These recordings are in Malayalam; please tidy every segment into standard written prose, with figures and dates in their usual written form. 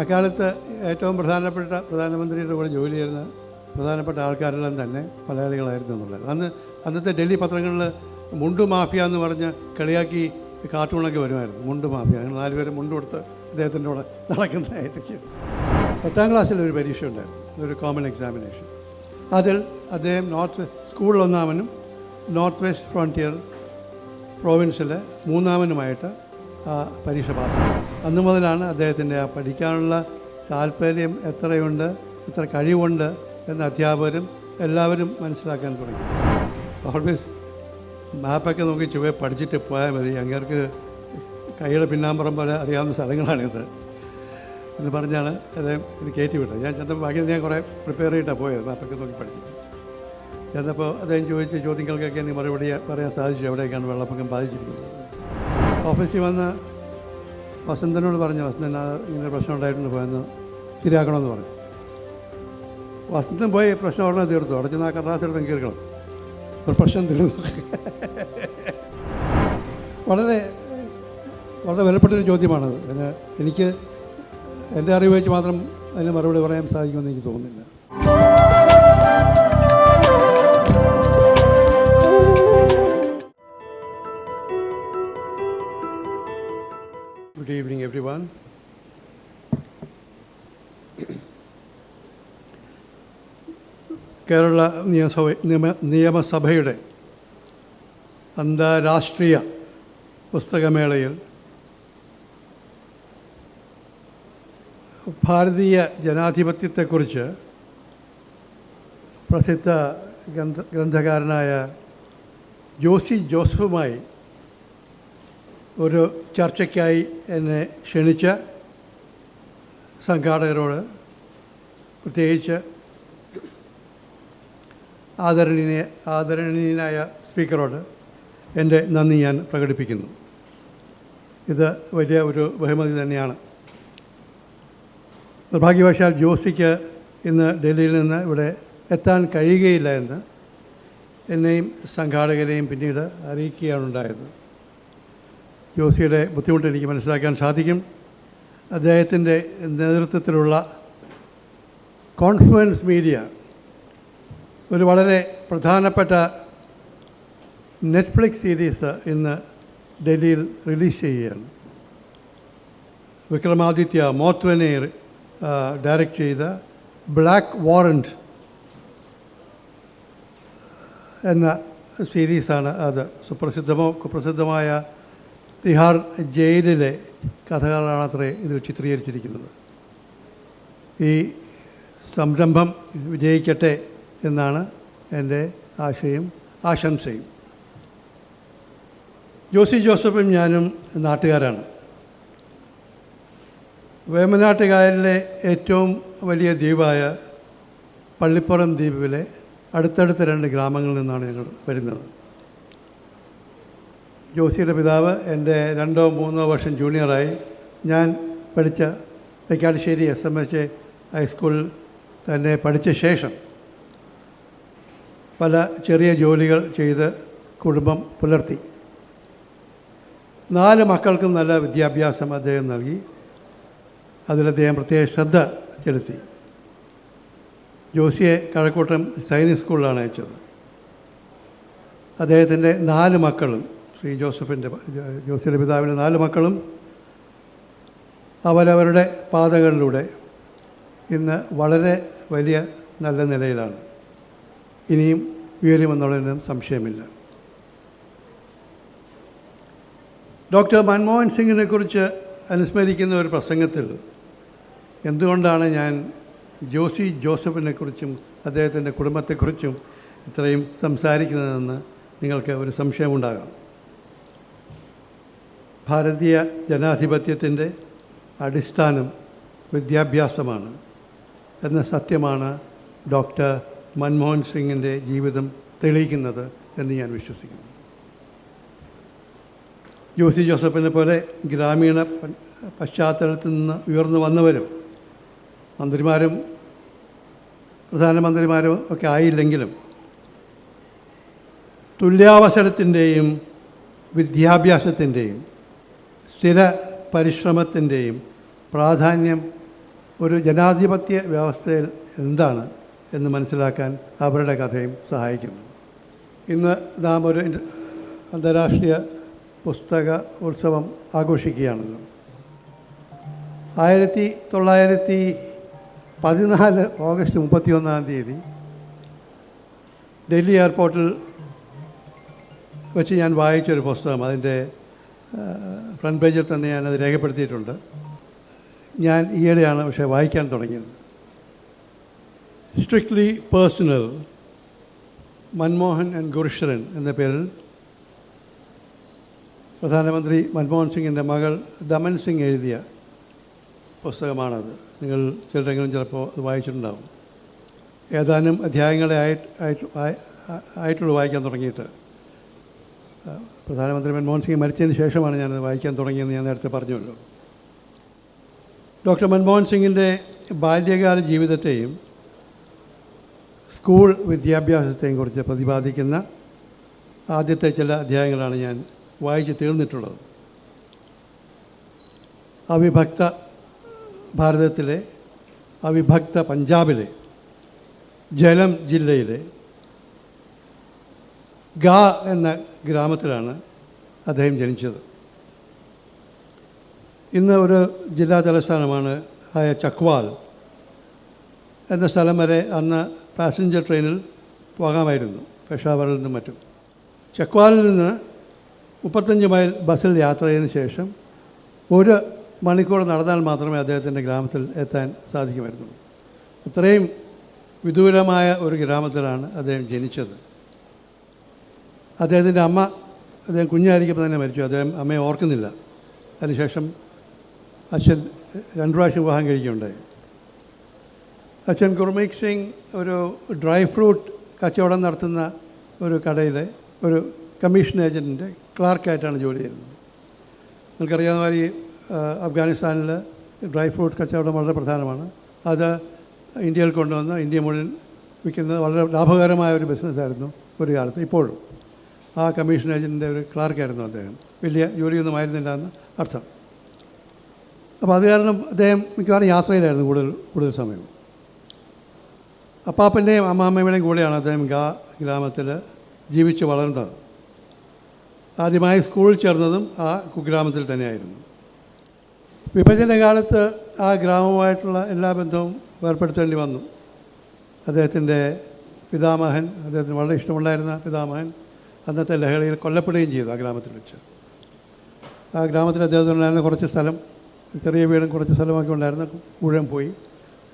അക്കാലത്ത് ഏറ്റവും പ്രധാനമന്ത്രിയുടെ കൂടെ ജോലി ചെയ്യുന്ന പ്രധാനപ്പെട്ട ആൾക്കാരെല്ലാം തന്നെ മലയാളികളായിരുന്നു എന്നുള്ളത്. അന്നത്തെ ഡൽഹി പത്രങ്ങളിൽ മുണ്ടു മാഫിയ എന്ന് പറഞ്ഞ് കളിയാക്കി കാർട്ടൂണൊക്കെ വരുമായിരുന്നു. മുണ്ടു മാഫിയ, അങ്ങനെ 4 പേര് മുണ്ട് കൊടുത്ത് അദ്ദേഹത്തിൻ്റെ കൂടെ നടക്കുന്നതായിട്ടൊക്കെ. 8ാം ക്ലാസ്സിൽ ഒരു പരീക്ഷ ഉണ്ടായിരുന്നു, ഒരു കോമൺ എക്സാമിനേഷൻ. അതിൽ അദ്ദേഹം സ്കൂൾ 1ാമനും നോർത്ത് വെസ്റ്റ് ഫ്രോണ്ടിയർ പ്രോവിൻസിൽ 3ാമനുമായിട്ട് ആ പരീക്ഷ പാസ്സായി. അന്നു മുതലാണ് അദ്ദേഹത്തിൻ്റെ ആ പഠിക്കാനുള്ള താല്പര്യം എത്രയുണ്ട്, എത്ര കഴിവുണ്ട് എന്ന് അധ്യാപകരും എല്ലാവരും മനസ്സിലാക്കാൻ തുടങ്ങി. ഓൾവേസ് മാപ്പൊക്കെ നോക്കി ചുവേ പഠിച്ചിട്ട് പോയാൽ മതി, അങ്ങേർക്ക് കൈയുടെ പിന്നാമ്പുറം പോലെ അറിയാവുന്ന സ്ഥലങ്ങളാണിത് എന്ന് പറഞ്ഞാണ് അദ്ദേഹം ഇത് കയറ്റിവിട്ടത്. ഞാൻ ചെന്നപ്പോൾ ബാക്കി ഞാൻ കുറേ പ്രിപ്പയർ ചെയ്തിട്ടാണ് പോയത്, മാപ്പൊക്കെ നോക്കി പഠിച്ചിട്ട്. ചെന്നപ്പോൾ അദ്ദേഹം ചോദിച്ച ചോദ്യങ്ങൾക്കൊക്കെ എനിക്ക് മറുപടി പറയാൻ സാധിച്ചു, എവിടേക്കാണ് വെള്ളപ്പൊക്കം ബാധിച്ചിരിക്കുന്നത്. ഓഫീസിൽ വന്ന് വസന്തനോട് പറഞ്ഞു, വസന്തൻ ഇങ്ങനെ പ്രശ്നം ഉണ്ടായിട്ടുണ്ട്, പോയെന്ന് ശരിയാക്കണമെന്ന് പറഞ്ഞു. വസന്തൻ പോയി പ്രശ്നം ഉടനെ തീർത്തു. അവിടെ ചെന്ന് ആ കടലാസെടുത്ത് കീർക്കണം, ഒരു പ്രശ്നം തീർന്നു. വളരെ വളരെ വിലപ്പെട്ടൊരു ചോദ്യമാണത്. എനിക്ക് എൻ്റെ അറിവ് വെച്ച് മാത്രം അതിന് മറുപടി പറയാൻ സാധിക്കുമെന്ന് എനിക്ക് തോന്നുന്നില്ല. Good evening, everyone. കേരള നിയമസഭയുടെ അന്താരാഷ്ട്രീയ പുസ്തകമേളയിൽ ഭാരതീയ ജനാധിപത്യത്തെക്കുറിച്ച് പ്രസിദ്ധ ഗ്രന്ഥകാരനായ ജോസി ജോസഫുമായി ഒരു ചർച്ചയ്ക്കായി എന്നെ ക്ഷണിച്ച സംഘാടകരോട്, പ്രത്യേകിച്ച് ആദരണീയനായ സ്പീക്കറോട് എൻ്റെ നന്ദി ഞാൻ പ്രകടിപ്പിക്കുന്നു. ഇത് വലിയ ഒരു ബഹുമതി തന്നെയാണ്. നിർഭാഗ്യവശാൽ ജോസിക്ക് ഇന്ന് ഡൽഹിയിൽ നിന്ന് ഇവിടെ എത്താൻ കഴിയുകയില്ല എന്ന് എന്നെയും സംഘാടകരെയും പിന്നീട് അറിയിക്കുകയാണ് ഉണ്ടായത്. ജോസിയുടെ ബുദ്ധിമുട്ട് എനിക്ക് മനസ്സിലാക്കാൻ സാധിക്കും. അദ്ദേഹത്തിൻ്റെ നേതൃത്വത്തിലുള്ള കോൺഫ്ലുവൻസ് മീഡിയ ഒരു വളരെ പ്രധാനപ്പെട്ട നെറ്റ്ഫ്ലിക്സ് സീരീസ് ഇന്ന് ഡൽഹിയിൽ റിലീസ് ചെയ്യുകയാണ്. വിക്രമാദിത്യ മോത്വനെ ഡയറക്റ്റ് ചെയ്ത ബ്ലാക്ക് വാറൻറ്റ് എന്ന സീരീസാണ് അത്. കുപ്രസിദ്ധമായ തിഹാർ ജയിലിലെ കഥകളാണത്രേ ഇതിൽ ചിത്രീകരിച്ചിരിക്കുന്നത്. ഈ സംരംഭം വിജയിക്കട്ടെ എന്നാണ് എൻ്റെ ആശംസയും. ജോസി ജോസഫും ഞാനും നാട്ടുകാരാണ്. വേമ്പനാട്ടുകായലിലെ ഏറ്റവും വലിയ ദ്വീപായ പള്ളിപ്പുറം ദ്വീപിലെ അടുത്തടുത്ത 2 ഗ്രാമങ്ങളിൽ നിന്നാണ് ഞങ്ങൾ വരുന്നത്. ജോസിയുടെ പിതാവ് എൻ്റെ 2ഓ 3ഓ വർഷം ജൂനിയറായി ഞാൻ പഠിച്ച തൈക്കാട്ടുശ്ശേരി SMH ഹൈസ്കൂളിൽ തന്നെ പഠിച്ച ശേഷം പല ചെറിയ ജോലികൾ ചെയ്ത് കുടുംബം പുലർത്തി. 4 മക്കൾക്കും നല്ല വിദ്യാഭ്യാസം അദ്ദേഹം നൽകി. അതിലദ്ദേഹം പ്രത്യേക ശ്രദ്ധ ചെലുത്തി. ജോസിയെ കഴക്കൂട്ടം സൈനിക് സ്കൂളിലാണ് അയച്ചത്. അദ്ദേഹത്തിൻ്റെ 4 മക്കളും, ജോസിയുടെ പിതാവിൻ്റെ 4 മക്കളും അവരവരുടെ പാതകളിലൂടെ ഇന്ന് വളരെ വലിയ നല്ല നിലയിലാണ്. ഇനിയും ഉയരുമെന്നുള്ളതിനും സംശയമില്ല. ഡോക്ടർ മൻമോഹൻ സിംഗിനെ കുറിച്ച് അനുസ്മരിക്കുന്ന ഒരു പ്രസംഗത്തിൽ എന്തുകൊണ്ടാണ് ഞാൻ ജോസി ജോസഫിനെക്കുറിച്ചും അദ്ദേഹത്തിൻ്റെ കുടുംബത്തെക്കുറിച്ചും ഇത്രയും സംസാരിക്കുന്നതെന്ന് നിങ്ങൾക്ക് ഒരു സംശയമുണ്ടാകാം. ഭാരതീയ ജനാധിപത്യത്തിൻ്റെ അടിസ്ഥാനം വിദ്യാഭ്യാസമാണ് എന്ന സത്യമാണ് ഡോക്ടർ മൻമോഹൻ സിംഗിൻ്റെ ജീവിതം തെളിയിക്കുന്നത് എന്ന് ഞാൻ വിശ്വസിക്കുന്നു. ജോസി ജോസഫിനെ പോലെ ഗ്രാമീണ പശ്ചാത്തലത്തിൽ നിന്ന് ഉയർന്നു വന്നവരും മന്ത്രിമാരും പ്രധാനമന്ത്രിമാരും ഒക്കെ ആയില്ലെങ്കിലും തുല്യാവസരത്തിൻ്റെയും വിദ്യാഭ്യാസത്തിൻ്റെയും സ്ഥിര പരിശ്രമത്തിൻ്റെയും പ്രാധാന്യം ഒരു ജനാധിപത്യ വ്യവസ്ഥയിൽ എന്താണ് എന്ന് മനസ്സിലാക്കാൻ അവരുടെ കഥയും സഹായിക്കുന്നു. ഇന്ന് നാം ഒരു അന്താരാഷ്ട്രീയ പുസ്തക ഉത്സവം ആഘോഷിക്കുകയാണല്ലോ. 1914 ഓഗസ്റ്റ് 31 ഡൽഹി എയർപോർട്ടിൽ വെച്ച് ഞാൻ വായിച്ചൊരു പുസ്തകം, അതിൻ്റെ ഫ്രണ്ട് പേജിൽ തന്നെ ഞാനത് രേഖപ്പെടുത്തിയിട്ടുണ്ട്. ഞാൻ ഈയിടെയാണ് പക്ഷേ വായിക്കാൻ തുടങ്ങിയത്. Strictly personal, Manmohan and Gurusharan എന്ന പേരിൽ പ്രധാനമന്ത്രി മൻമോഹൻ സിംഗിൻ്റെ മകൾ ദമൻ സിംഗ് എഴുതിയ പുസ്തകമാണത്. നിങ്ങൾ ചിലരെങ്കിലും ചിലപ്പോൾ അത് വായിച്ചിട്ടുണ്ടാകും. ഏതാനും അധ്യായങ്ങളെ ആയിട്ടുള്ളൂ വായിക്കാൻ തുടങ്ങിയിട്ട്. പ്രധാനമന്ത്രി മൻമോഹൻ സിംഗ് മരിച്ചതിന് ശേഷമാണ് ഞാനത് വായിക്കാൻ തുടങ്ങിയെന്ന് ഞാൻ നേരത്തെ പറഞ്ഞുവല്ലോ. ഡോക്ടർ മൻമോഹൻ സിംഗിൻ്റെ ബാല്യകാല ജീവിതത്തെയും സ്കൂൾ വിദ്യാഭ്യാസത്തെയും കുറിച്ച് പ്രതിപാദിക്കുന്ന ആദ്യത്തെ ചില അധ്യായങ്ങളാണ് ഞാൻ വായിച്ച് തീർന്നിട്ടുള്ളത്. അവിഭക്ത ഭാരതത്തിലെ, അവിഭക്ത പഞ്ചാബിലെ ജലം ജില്ലയിലെ ഗാ എന്ന ഗ്രാമത്തിലാണ് അദ്ദേഹം ജനിച്ചത്. ഇന്ന് ഒരു ജില്ലാ തലസ്ഥാനമാണ് ആയ ചക്വാൽ എന്ന സ്ഥലം വരെ അന്ന് പാസഞ്ചർ ട്രെയിനിൽ പോകാമായിരുന്നു, പെഷാവറിൽ നിന്നും മറ്റും. ചക്വാലിൽ നിന്ന് 35 മൈൽ ബസ്സിൽ യാത്ര ചെയ്തതിന് ശേഷം 1 മണിക്കൂർ നടന്നാൽ മാത്രമേ അദ്ദേഹത്തിൻ്റെ ഗ്രാമത്തിൽ എത്താൻ സാധിക്കുമായിരുന്നു. അത്രയും വിദൂരമായ ഒരു ഗ്രാമത്തിലാണ് അദ്ദേഹം ജനിച്ചത്. അദ്ദേഹത്തിൻ്റെ അമ്മ, അദ്ദേഹം കുഞ്ഞായിരിക്കുമ്പോൾ തന്നെ മരിച്ചു. അദ്ദേഹം അമ്മയെ ഓർക്കുന്നില്ല. അതിനുശേഷം അച്ഛൻ 2 പ്രാവശ്യം വിവാഹം കഴിക്കുകയുണ്ടായി. അച്ഛൻ ഗുർമീത് സിംഗ് ഒരു ഡ്രൈ ഫ്രൂട്ട് കച്ചവടം നടത്തുന്ന ഒരു കടയിലെ ഒരു കമ്മീഷൻ ഏജൻറ്റിൻ്റെ ക്ലാർക്കായിട്ടാണ് ജോലി ചെയ്യുന്നത്. നിങ്ങൾക്കറിയാവുന്ന മാതിരി അഫ്ഗാനിസ്ഥാനിൽ ഡ്രൈ ഫ്രൂട്ട് കച്ചവടം വളരെ പ്രധാനമാണ്. അത് ഇന്ത്യയിൽ കൊണ്ടുവന്ന് ഇന്ത്യ മുഴുവൻ വിൽക്കുന്നത് വളരെ ലാഭകരമായ ഒരു ബിസിനസ്സായിരുന്നു ഒരു കാലത്ത്. ഇപ്പോഴും ആ കമ്മീഷൻ ഏജൻറ്റിൻ്റെ ഒരു ക്ലാർക്കായിരുന്നു അദ്ദേഹം. വലിയ ജോലിയൊന്നും ആയിരുന്നില്ല എന്ന് അർത്ഥം. അപ്പോൾ അത് കാരണം അദ്ദേഹം മിക്കവാറും യാത്രയിലായിരുന്നു കൂടുതൽ സമയം. അപ്പാപ്പൻ്റെയും അമ്മാമ്മയുടെയും കൂടെയാണ് അദ്ദേഹം ഗ്രാമത്തിൽ ജീവിച്ച് വളർന്നത്. ആദ്യമായി സ്കൂളിൽ ചേർന്നതും ആ കുഗ്രാമത്തിൽ തന്നെയായിരുന്നു. വിഭജന കാലത്ത് ആ ഗ്രാമവുമായിട്ടുള്ള എല്ലാ ബന്ധവും വേർപ്പെടുത്തേണ്ടി വന്നു. അദ്ദേഹത്തിൻ്റെ പിതാമഹൻ, അദ്ദേഹത്തിന് വളരെ ഇഷ്ടമുണ്ടായിരുന്ന പിതാമഹൻ അന്നത്തെ ലഹളയിൽ കൊല്ലപ്പെടുകയും ചെയ്തു ആ ഗ്രാമത്തിൽ വെച്ച്. ആ ഗ്രാമത്തിൽ അദ്ദേഹത്തിനുണ്ടായിരുന്ന കുറച്ച് സ്ഥലം, ചെറിയ വീടും കുറച്ച് സ്ഥലമൊക്കെ ഉണ്ടായിരുന്ന മുഴുവൻ പോയി,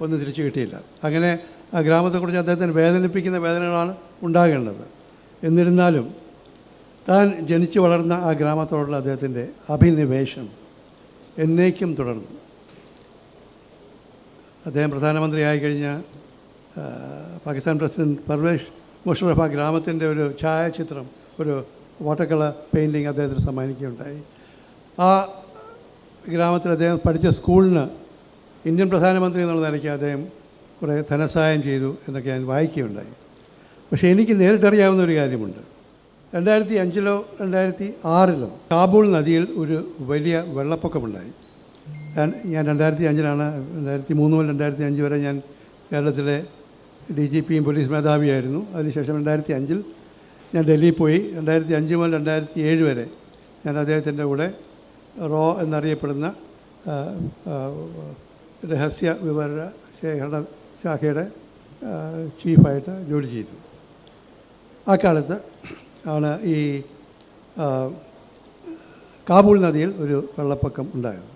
ഒന്നും തിരിച്ചു കിട്ടിയില്ല. അങ്ങനെ ആ ഗ്രാമത്തെക്കുറിച്ച് അദ്ദേഹത്തിന് വേദനിപ്പിക്കുന്ന വേദനകളാണ് ഉണ്ടാകേണ്ടത്. എന്നിരുന്നാലും താൻ ജനിച്ചു വളർന്ന ആ ഗ്രാമത്തോടുള്ള അദ്ദേഹത്തിൻ്റെ അഭിനിവേശം എന്നേക്കും തുടർന്നു. അദ്ദേഹം പ്രധാനമന്ത്രിയായി കഴിഞ്ഞ പാകിസ്ഥാൻ പ്രസിഡന്റ് പർവേഷ് മുഷറഫ് ആ ഗ്രാമത്തിൻ്റെ ഒരു ഛായാചിത്രം, ഒരു വാട്ടർ കളർ പെയിൻറ്റിങ് അദ്ദേഹത്തിന് സമ്മാനിക്കുകയുണ്ടായി. ആ ഗ്രാമത്തിൽ അദ്ദേഹം പഠിച്ച സ്കൂളിന് ഇന്ത്യൻ പ്രധാനമന്ത്രി എന്നുള്ള നിലയ്ക്ക് അദ്ദേഹം കുറേ ധനസഹായം ചെയ്തു എന്നൊക്കെ ഞാൻ വായിക്കുകയുണ്ടായി. പക്ഷേ എനിക്ക് നേരിട്ടറിയാവുന്ന ഒരു കാര്യമുണ്ട്. 2005 2006 കാബൂൾ നദിയിൽ ഒരു വലിയ വെള്ളപ്പൊക്കമുണ്ടായി. ഞാൻ 2005 2003 മുതൽ 2005 വരെ ഞാൻ കേരളത്തിലെ DGPയും പോലീസ് മേധാവിയായിരുന്നു. അതിനുശേഷം 2005 ഞാൻ ഡൽഹിയിൽ പോയി. 2005 മുതൽ 2007 വരെ ഞാൻ അദ്ദേഹത്തിൻ്റെ കൂടെ റോ എന്നറിയപ്പെടുന്ന രഹസ്യ വിവര ശേഖരണ ശാഖയുടെ ചീഫായിട്ട് ജോലി ചെയ്തു. ആ കാലത്ത് ആണ് ഈ കാബൂൾ നദിയിൽ ഒരു വെള്ളപ്പൊക്കം ഉണ്ടായത്.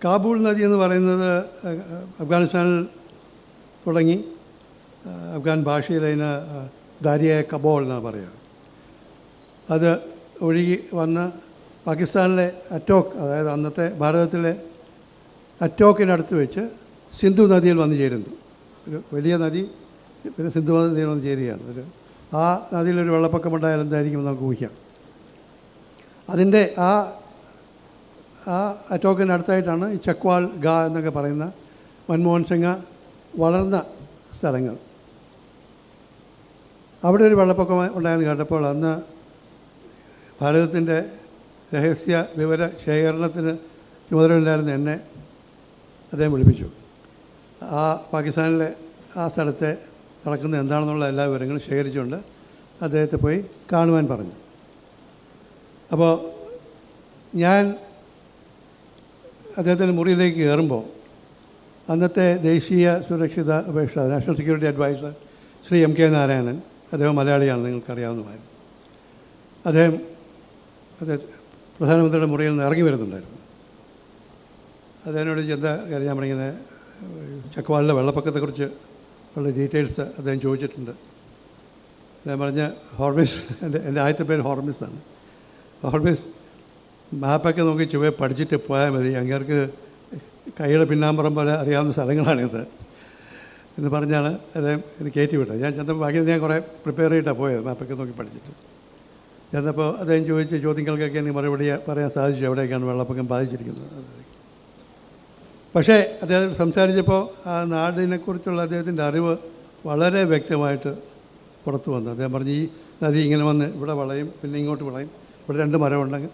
കാബൂൾ നദി എന്ന് പറയുന്നത് അഫ്ഗാനിസ്ഥാനിൽ തുടങ്ങി, അഫ്ഗാൻ ഭാഷയിൽ അതിന് ദാരിയ കബോൾ എന്നാണ് പറയുക. അത് ഒഴുകി വന്ന് പാകിസ്ഥാനിലെ അറ്റോക്ക്, അതായത് അന്നത്തെ ഭാരതത്തിലെ അറ്റോക്കിനടുത്ത് വെച്ച് സിന്ധു നദിയിൽ വന്നു ചേരുന്നു. ഒരു വലിയ നദി പിന്നെ സിന്ധു നദിയിൽ വന്ന് ചേരുകയാണ്. ആ നദിയിലൊരു വെള്ളപ്പൊക്കമുണ്ടായാൽ എന്തായിരിക്കും നമുക്ക് ഊഹിക്കാം. അതിൻ്റെ ആ അറ്റോക്കിനടുത്തായിട്ടാണ് ഈ ചക്വാൽ എന്നൊക്കെ പറയുന്ന മൻമോഹൻ സിംഗ് വളർന്ന സ്ഥലങ്ങൾ. അവിടെ ഒരു വെള്ളപ്പൊക്കം ഉണ്ടായെന്ന് കേട്ടപ്പോൾ അന്ന് ഭാരതത്തിൻ്റെ രഹസ്യ വിവര ശേഖരണത്തിന് ചുമതലയുണ്ടായിരുന്ന എന്നെ അദ്ദേഹം വിളിപ്പിച്ചു. ആ പാകിസ്ഥാനിലെ ആ സ്ഥലത്തെ നടക്കുന്നത് എന്താണെന്നുള്ള എല്ലാ വിവരങ്ങളും ശേഖരിച്ചുകൊണ്ട് അദ്ദേഹത്തെ പോയി കാണുവാൻ പറഞ്ഞു. അപ്പോൾ ഞാൻ അദ്ദേഹത്തിൻ്റെ മുറിയിലേക്ക് കയറുമ്പോൾ അന്നത്തെ ദേശീയ സുരക്ഷിത ഉപേക്ഷ national security adviser Shri M K Narayanan, അദ്ദേഹം മലയാളിയാണ്, നിങ്ങൾക്കറിയാവുന്നതായിരുന്നു. അദ്ദേഹം പ്രധാനമന്ത്രിയുടെ മുറിയിൽ നിന്ന് ഇറങ്ങി വരുന്നുണ്ടായിരുന്നു. അദ്ദേഹത്തിനോട് എന്താ കാര്യം, ഞാൻ പറഞ്ഞിങ്ങനെ ചക്വാളിലെ വെള്ളപ്പൊക്കത്തെക്കുറിച്ച് ഉള്ള ഡീറ്റെയിൽസ് അദ്ദേഹം ചോദിച്ചിട്ടുണ്ട്. അദ്ദേഹം പറഞ്ഞ ഹോർമിസ്, എൻ്റെ ആദ്യത്തെ പേര് ഹോർമിസാണ്. ഹോർമിസ് മാപ്പൊക്കെ നോക്കി ചുവ പഠിച്ചിട്ട് പോയാൽ മതി, അങ്ങേർക്ക് കൈയുടെ പിന്നാമ്പുറം പോലെ അറിയാവുന്ന സ്ഥലങ്ങളാണിത് എന്ന് പറഞ്ഞാണ് അദ്ദേഹം എനിക്ക് കയറ്റി വിട്ടത്. ഞാൻ ചെന്നപ്പോൾ ബാക്കി ഞാൻ കുറേ പ്രിപ്പയർ ചെയ്തിട്ടാണ് പോയത്, മാപ്പൊക്കെ നോക്കി പഠിച്ചിട്ട്. ചെന്നപ്പോൾ അദ്ദേഹം ചോദിച്ച ചോദ്യങ്ങൾക്കൊക്കെ എനിക്ക് മറുപടി പറയാൻ സാധിച്ചു, എവിടെയൊക്കെയാണ് വെള്ളപ്പൊക്കം ബാധിച്ചിരിക്കുന്നത്. പക്ഷേ അദ്ദേഹം സംസാരിച്ചപ്പോൾ ആ നാടിനെക്കുറിച്ചുള്ള അദ്ദേഹത്തിൻ്റെ അറിവ് വളരെ വ്യക്തമായിട്ട് പുറത്തു വന്നു. അദ്ദേഹം പറഞ്ഞു, ഈ നദി ഇങ്ങനെ വന്ന് ഇവിടെ വളയും, പിന്നെ ഇങ്ങോട്ട് വളയും, ഇവിടെ 2 മരമുണ്ടെങ്കിൽ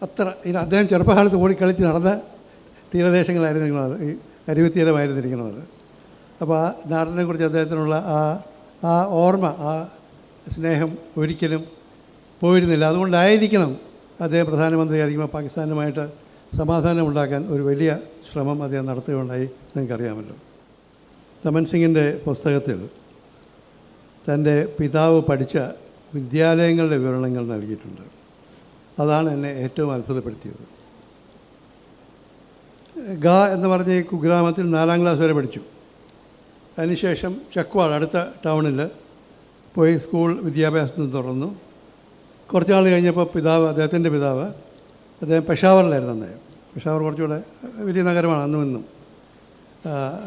അത്ര. ഇനി അദ്ദേഹം ചെറുപ്പകാലത്ത് ഓടിക്കളിച്ച് നടന്ന തീരദേശങ്ങളായിരുന്നിരിക്കുന്നത്, ഈ അരുവിത്തീരമായിരുന്നിരിക്കുന്നത്. അപ്പോൾ ആ നാടിനെക്കുറിച്ച് അദ്ദേഹത്തിനുള്ള ആ ഓർമ്മ, ആ സ്നേഹം ഒരിക്കലും പോയിരുന്നില്ല. അതുകൊണ്ടായിരിക്കണം അദ്ദേഹം പ്രധാനമന്ത്രിയായിരിക്കുമ്പോൾ പാകിസ്ഥാനുമായിട്ട് സമാധാനം ഉണ്ടാക്കാൻ ഒരു വലിയ ശ്രമം അദ്ദേഹം നടത്തുകയുണ്ടായി. നിങ്ങൾക്കറിയാമല്ലോ. രമൻ സിംഗിൻ്റെ പുസ്തകത്തിൽ തൻ്റെ പിതാവ് പഠിച്ച വിദ്യാലയങ്ങളുടെ വിവരണങ്ങൾ നൽകിയിട്ടുണ്ട്. അതാണ് എന്നെ ഏറ്റവും അത്ഭുതപ്പെടുത്തിയത്. ഗാ എന്ന് പറഞ്ഞ ഈ കുഗ്രാമത്തിൽ 4ാം ക്ലാസ് വരെ പഠിച്ചു. അതിനുശേഷം ചക്വാൾ അടുത്ത ടൗണിൽ പോയി സ്കൂൾ വിദ്യാഭ്യാസത്തിന് തുടർന്നു. കുറച്ച് നാൾ കഴിഞ്ഞപ്പോൾ അദ്ദേഹത്തിൻ്റെ പിതാവ് അദ്ദേഹം പെഷാവറിലായിരുന്നു. അദ്ദേഹം പെഷാവർ കുറച്ചുകൂടെ വലിയ നഗരമാണ് അന്നും ഇന്നും.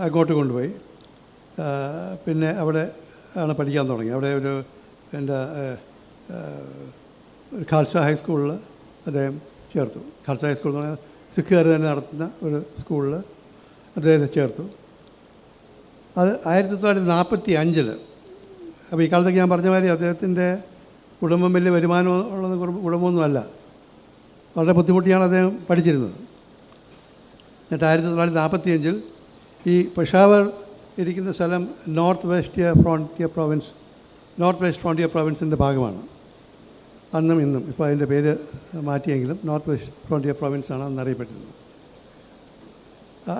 അങ്ങോട്ട് കൊണ്ടുപോയി പിന്നെ അവിടെ ആണ് പഠിക്കാൻ തുടങ്ങി. അവിടെ ഒരു ഖാൽസ ഹൈസ്കൂളിൽ അദ്ദേഹം ചേർത്തു. ഖാൽസ ഹൈസ്കൂൾ എന്ന് പറഞ്ഞാൽ സിഖുകാർ തന്നെ നടത്തുന്ന ഒരു സ്കൂളിൽ അദ്ദേഹത്തെ ചേർത്തു. അത് 1945. അപ്പോൾ ഈ കാലത്തൊക്കെ ഞാൻ പറഞ്ഞ മാതിരി അദ്ദേഹത്തിൻ്റെ കുടുംബം വലിയ വരുമാനം ഉള്ള കുടുംബമൊന്നുമല്ല. വളരെ ബുദ്ധിമുട്ടിയാണ് അദ്ദേഹം പഠിച്ചിരുന്നത്. എന്നിട്ട് 1945 ഈ പെഷാവർ ഇരിക്കുന്ന സ്ഥലം നോർത്ത് വെസ്റ്റ് ഫ്രോണ്ടിയർ പ്രോവിൻസിൻ്റെ ഭാഗമാണ് അന്നും ഇന്നും. ഇപ്പോൾ അതിൻ്റെ പേര് മാറ്റിയെങ്കിലും നോർത്ത് വെസ്റ്റ് ഫ്രോണ്ടിയർ പ്രോവിൻസാണ് അന്നറിയപ്പെട്ടിരുന്നത്.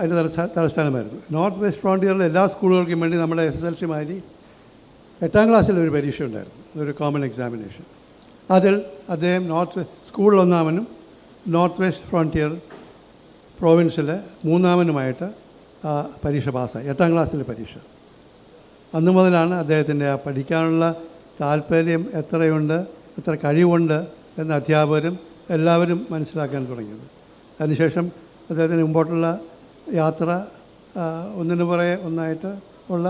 അതിൻ്റെ തലസ്ഥാനമായിരുന്നു. നോർത്ത് വെസ്റ്റ് ഫ്രോണ്ടിയറിലെ എല്ലാ സ്കൂളുകൾക്കും വേണ്ടി നമ്മുടെ SSLC മാതിരി 8ാം ക്ലാസ്സിൽ ഒരു പരീക്ഷ ഉണ്ടായിരുന്നു, ഒരു കോമൺ എക്സാമിനേഷൻ. അതിൽ അദ്ദേഹം സ്കൂളിൽ 1ാമനും നോർത്ത് വെസ്റ്റ് ഫ്രോണ്ടിയർ പ്രോവിൻസിലെ 3ാമനുമായിട്ട് ആ പരീക്ഷ പാസ്സായി. 8ാം ക്ലാസ്സിലെ പരീക്ഷ. അന്നു മുതലാണ് അദ്ദേഹത്തിൻ്റെ ആ പഠിക്കാനുള്ള താല്പര്യം എത്രയുണ്ട്, എത്ര കഴിവുണ്ട് എന്ന് അധ്യാപകരും എല്ലാവരും മനസ്സിലാക്കാൻ തുടങ്ങിയത്. അതിനുശേഷം അദ്ദേഹത്തിന് മുമ്പോട്ടുള്ള യാത്ര ഒന്നിനു പുറകെ ഒന്നായിട്ട് ഉള്ള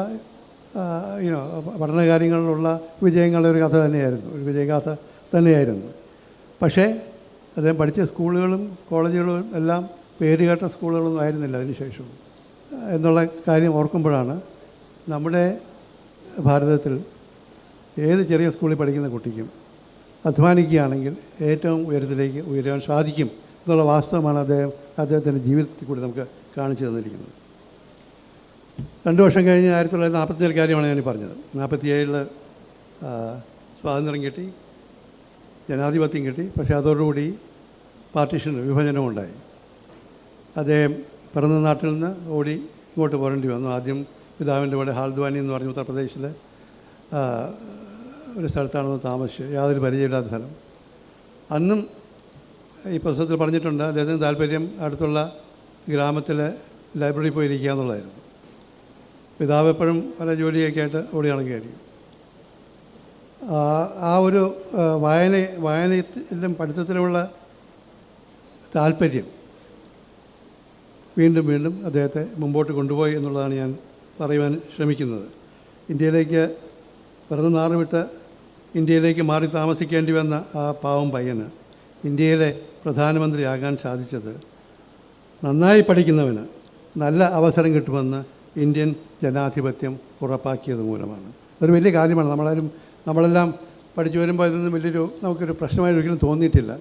പഠനകാര്യങ്ങളിലുള്ള വിജയങ്ങളുടെ ഒരു കഥ തന്നെയായിരുന്നു, ഒരു വിജയഗാഥ തന്നെയായിരുന്നു. പക്ഷേ അദ്ദേഹം പഠിച്ച സ്കൂളുകളും കോളേജുകളും എല്ലാം പേരുകേട്ട സ്കൂളുകളൊന്നും ആയിരുന്നില്ല അതിനുശേഷം എന്നുള്ള കാര്യം ഓർക്കുമ്പോഴാണ് നമ്മുടെ ഭാരതത്തിൽ ഏത് ചെറിയ സ്കൂളിൽ പഠിക്കുന്ന കുട്ടിക്കും അധ്വാനിക്കുകയാണെങ്കിൽ ഏറ്റവും ഉയരത്തിലേക്ക് ഉയരാൻ സാധിക്കും എന്നുള്ള വാസ്തവമാണ് അദ്ദേഹത്തിൻ്റെ ജീവിതത്തിൽ കൂടി നമുക്ക് കാണിച്ചു തന്നിരിക്കുന്നത്. 2 വർഷം കഴിഞ്ഞ് 1947 കാര്യമാണ് ഞാൻ പറഞ്ഞത്. 47 സ്വാതന്ത്ര്യം കിട്ടി, ജനാധിപത്യം കിട്ടി. പക്ഷേ അതോടുകൂടി വിഭജനം ഉണ്ടായി. അദ്ദേഹം പിറന്ന നാട്ടിൽ നിന്ന് ഓടി ഇങ്ങോട്ട് പോരേണ്ടി വന്നു. ആദ്യം പിതാവിൻ്റെ കൂടെ ഹാൽദ്വാനി എന്ന് പറഞ്ഞ ഉത്തർപ്രദേശിലെ ഒരു സ്ഥലത്താണെന്ന് താമസിച്ച്, യാതൊരു പരിചയമില്ലാത്ത സ്ഥലം. അന്നും ഈ പുസ്തകത്തിൽ പറഞ്ഞിട്ടുണ്ട് അദ്ദേഹത്തിന് താല്പര്യം അടുത്തുള്ള ഗ്രാമത്തിലെ ലൈബ്രറിയിൽ പോയിരിക്കുക എന്നുള്ളതായിരുന്നു. പിതാവ് എപ്പോഴും പല ജോലിയൊക്കെ ആയിട്ട് ഓടി നടക്കുകയായിരിക്കും. ആ ഒരു വായനയിലും പഠിത്തത്തിലുമുള്ള താല്പര്യം വീണ്ടും വീണ്ടും അദ്ദേഹത്തെ മുമ്പോട്ട് കൊണ്ടുപോയി എന്നുള്ളതാണ് ഞാൻ പറയുവാൻ ശ്രമിക്കുന്നത്. ഇന്ത്യയിലേക്ക് പിറന്നു നാറുവിട്ട് ഇന്ത്യയിലേക്ക് മാറി താമസിക്കേണ്ടി വന്ന ആ പാവം പയ്യന് ഇന്ത്യയിലെ പ്രധാനമന്ത്രിയാകാൻ സാധിച്ചത് നന്നായി പഠിക്കുന്നവന് നല്ല അവസരം കിട്ടുമെന്ന് ഇന്ത്യൻ ജനാധിപത്യം ഉറപ്പാക്കിയത് മൂലമാണ്. അതൊരു വലിയ കാര്യമാണ്. നമ്മളെല്ലാം പഠിച്ചു വരുമ്പോൾ ഇതൊന്നും നമുക്കൊരു പ്രശ്നമായിട്ട് ഒരിക്കലും തോന്നിയിട്ടില്ല.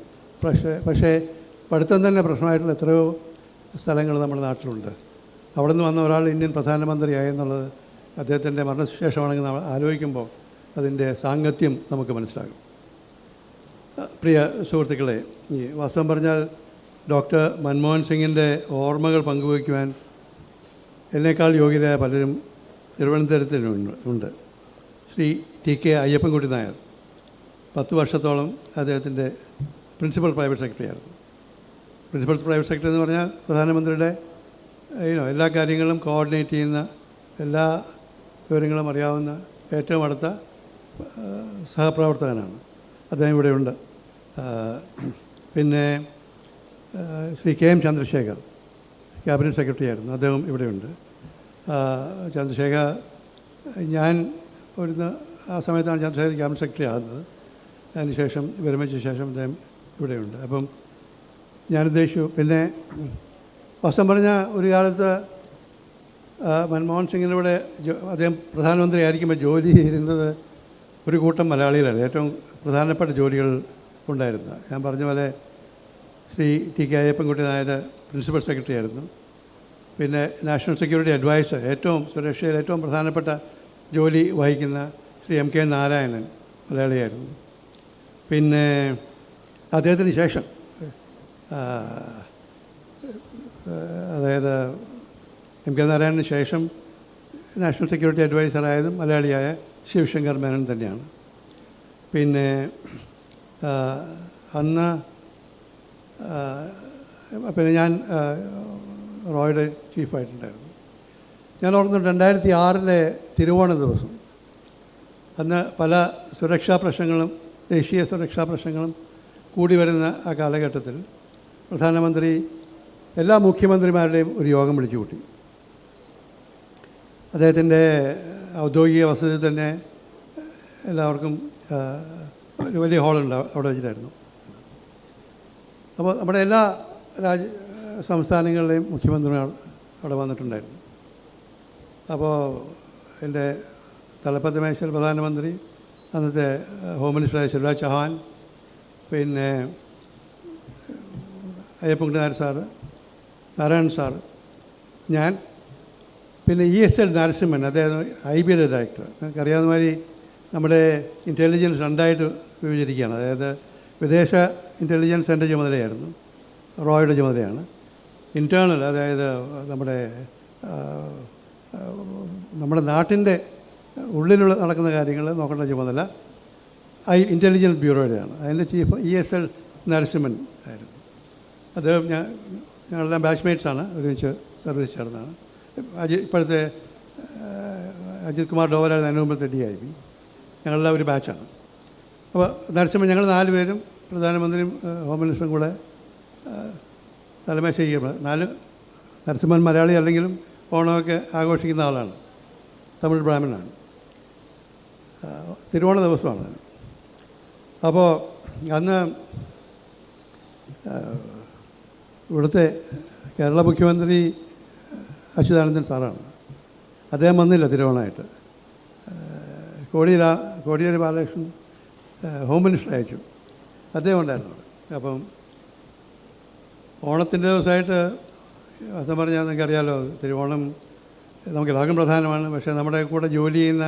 പക്ഷേ പഠിത്തം തന്നെ പ്രശ്നമായിട്ടുള്ള എത്രയോ സ്ഥലങ്ങൾ നമ്മുടെ നാട്ടിലുണ്ട്. അവിടെ നിന്ന് വന്ന ഒരാൾ ഇന്ത്യൻ പ്രധാനമന്ത്രിയായെന്നുള്ളത് അദ്ദേഹത്തിൻ്റെ മരണശേഷമാണെങ്കിൽ നമ്മൾ ആലോചിക്കുമ്പോൾ അതിൻ്റെ സാങ്കത്യം നമുക്ക് മനസ്സിലാകും. പ്രിയ സുഹൃത്തുക്കളെ, ഈ വാസ്തവം പറഞ്ഞാൽ ഡോക്ടർ മൻമോഹൻ സിംഗിൻ്റെ ഓർമ്മകൾ പങ്കുവയ്ക്കുവാൻ എന്നേക്കാൾ യോഗ്യരായ പലരും തിരുവനന്തപുരത്തിനുണ്ട്. ശ്രീ TK അയ്യപ്പൻകുട്ടി നായർ 10 വർഷത്തോളം അദ്ദേഹത്തിൻ്റെ പ്രിൻസിപ്പൽ പ്രൈവറ്റ് സെക്രട്ടറി ആയിരുന്നു. പ്രിൻസിപ്പൽ പ്രൈവറ്റ് സെക്രട്ടറി എന്ന് പറഞ്ഞാൽ പ്രധാനമന്ത്രിയുടെ എല്ലാ കാര്യങ്ങളും കോർഡിനേറ്റ് ചെയ്യുന്ന, എല്ലാ വിവരങ്ങളും അറിയാവുന്ന ഏറ്റവും അടുത്ത സഹപ്രവർത്തകനാണ്. അദ്ദേഹം ഇവിടെയുണ്ട്. പിന്നെ Shri KM Chandrasekhar cabinet secretary ആയിരുന്നു, അദ്ദേഹം ഇവിടെയുണ്ട്. ചന്ദ്രശേഖർ, ഞാൻ ആ സമയത്താണ് ചന്ദ്രശേഖർ ക്യാബിനറ്റ് സെക്രട്ടറി ആകുന്നത്. അതിനുശേഷം വിരമിച്ച ശേഷം അദ്ദേഹം ഇവിടെയുണ്ട്. അപ്പം ഞാൻ ഉദ്ദേശിച്ചു, പിന്നെ വാസ്തവം പറഞ്ഞാൽ ഒരു കാലത്ത് മൻമോഹൻ സിംഗിൻ്റെ കൂടെ അദ്ദേഹം പ്രധാനമന്ത്രി ആയിരിക്കുമ്പോൾ ജോലി ചെയ്യുന്നത് ഒരു കൂട്ടം മലയാളികളാണ്. ഏറ്റവും പ്രധാനപ്പെട്ട ജോലികൾ ഉണ്ടായിരുന്നത്. ഞാൻ പറഞ്ഞ പോലെ Shri TK Ayyappankutty Nair principal secretary ആയിരുന്നു. പിന്നെ നാഷണൽ സെക്യൂരിറ്റി അഡ്വൈസർ, ഏറ്റവും സുരക്ഷയിൽ ഏറ്റവും പ്രധാനപ്പെട്ട ജോലി വഹിക്കുന്ന ശ്രീ MK നാരായണൻ മലയാളിയായിരുന്നു. പിന്നെ അദ്ദേഹത്തിന് ശേഷം അതായത് MK നാരായണന് ശേഷം നാഷണൽ സെക്യൂരിറ്റി അഡ്വൈസറായതും മലയാളിയായ ശിവശങ്കർ മേനൻ തന്നെയാണ്. പിന്നെ അന്ന് പിന്നെ ഞാൻ റോയുടെ ചീഫായിട്ടുണ്ടായിരുന്നു. ഞാൻ ഓർക്കുന്നു 2006 തിരുവോണ ദിവസം, അന്ന് പല സുരക്ഷാ പ്രശ്നങ്ങളും ദേശീയ സുരക്ഷാ പ്രശ്നങ്ങളും കൂടി വരുന്ന ആ കാലഘട്ടത്തിൽ പ്രധാനമന്ത്രി എല്ലാ മുഖ്യമന്ത്രിമാരുടെയും ഒരു യോഗം വിളിച്ചു കൂട്ടി. അദ്ദേഹത്തിൻ്റെ ഔദ്യോഗിക വസതി തന്നെ എല്ലാവർക്കും ഒരു വലിയ ഹാളുണ്ട്, അവിടെ വെച്ചിട്ടായിരുന്നു. അപ്പോൾ നമ്മുടെ എല്ലാ സംസ്ഥാനങ്ങളിലെയും മുഖ്യമന്ത്രിമാർ അവിടെ വന്നിട്ടുണ്ടായിരുന്നു. അപ്പോൾ എൻ്റെ തലപ്പത്ത് മേശയിൽ പ്രധാനമന്ത്രി, അന്നത്തെ ഹോം മിനിസ്റ്ററായ ശിവരാജ് ചൗഹാൻ, പിന്നെ അയ്യപ്പൻകുട്ടി നായർ സാറ്, നാരായണൻ സാറ്, ഞാൻ, പിന്നെ ESL നരസിംഹൻ, അദ്ദേഹം IBയുടെ ഡയറക്ടർ. നിങ്ങൾക്കറിയാവുന്ന മാതിരി നമ്മുടെ ഇൻ്റലിജൻസ് രണ്ടായിട്ട് വിഭജിക്കുകയാണ്. അതായത് വിദേശ ഇൻ്റലിജൻസ് എൻ്റെ ചുമതലയായിരുന്നു, റോയുടെ ചുമതലയാണ്. ഇൻറ്റേർണൽ, അതായത് നമ്മുടെ നാട്ടിൻ്റെ ഉള്ളിലുള്ള നടക്കുന്ന കാര്യങ്ങൾ നോക്കേണ്ട ചുമതല ഇൻ്റലിജൻസ് ബ്യൂറോയുടെയാണ്. അതിൻ്റെ ചീഫ് ESL നരസിംഹൻ ആയിരുന്നു. അദ്ദേഹം ഞങ്ങളെല്ലാം ബാച്ച്മേറ്റ്സാണ്, ഒരുമിച്ച് സർവീസ് ചേർന്നതാണ്. ഇപ്പോഴത്തെ അജിത് കുമാർ ഡോവലായിരുന്നു അതിന് മുമ്പത്തെ DIP. ഞങ്ങളെല്ലാം ഒരു ബാച്ചാണ്. അപ്പോൾ നരസിംഹൻ, ഞങ്ങൾ 4 പേരും പ്രധാനമന്ത്രിയും ഹോം മിനിസ്റ്ററും കൂടെ തലമേശ ചെയ്യുമ്പോൾ, 4 നരസിംഹൻ മലയാളി അല്ലെങ്കിലും ഓണമൊക്കെ ആഘോഷിക്കുന്ന ആളാണ്, തമിഴ് ബ്രാഹ്മണനാണ്. തിരുവോണ ദിവസമാണ്. അപ്പോൾ അന്ന് ഇവിടുത്തെ കേരള മുഖ്യമന്ത്രി അച്യുതാനന്ദൻ സാറാണ്. അദ്ദേഹം വന്നില്ല തിരുവോണമായിട്ട്. കോടിയേരി ബാലകൃഷ്ണൻ ഹോം മിനിസ്റ്റർ അയച്ചു, അദ്ദേഹം ഉണ്ടായിരുന്നു അവിടെ. അപ്പം ഓണത്തിൻ്റെ ദിവസമായിട്ട് അസം പറഞ്ഞാൽ നിങ്ങൾക്കറിയാമല്ലോ, തിരുവോണം നമുക്കെല്ലാവർക്കും പ്രധാനമാണ്. പക്ഷേ നമ്മുടെ കൂടെ ജോലി ചെയ്യുന്ന,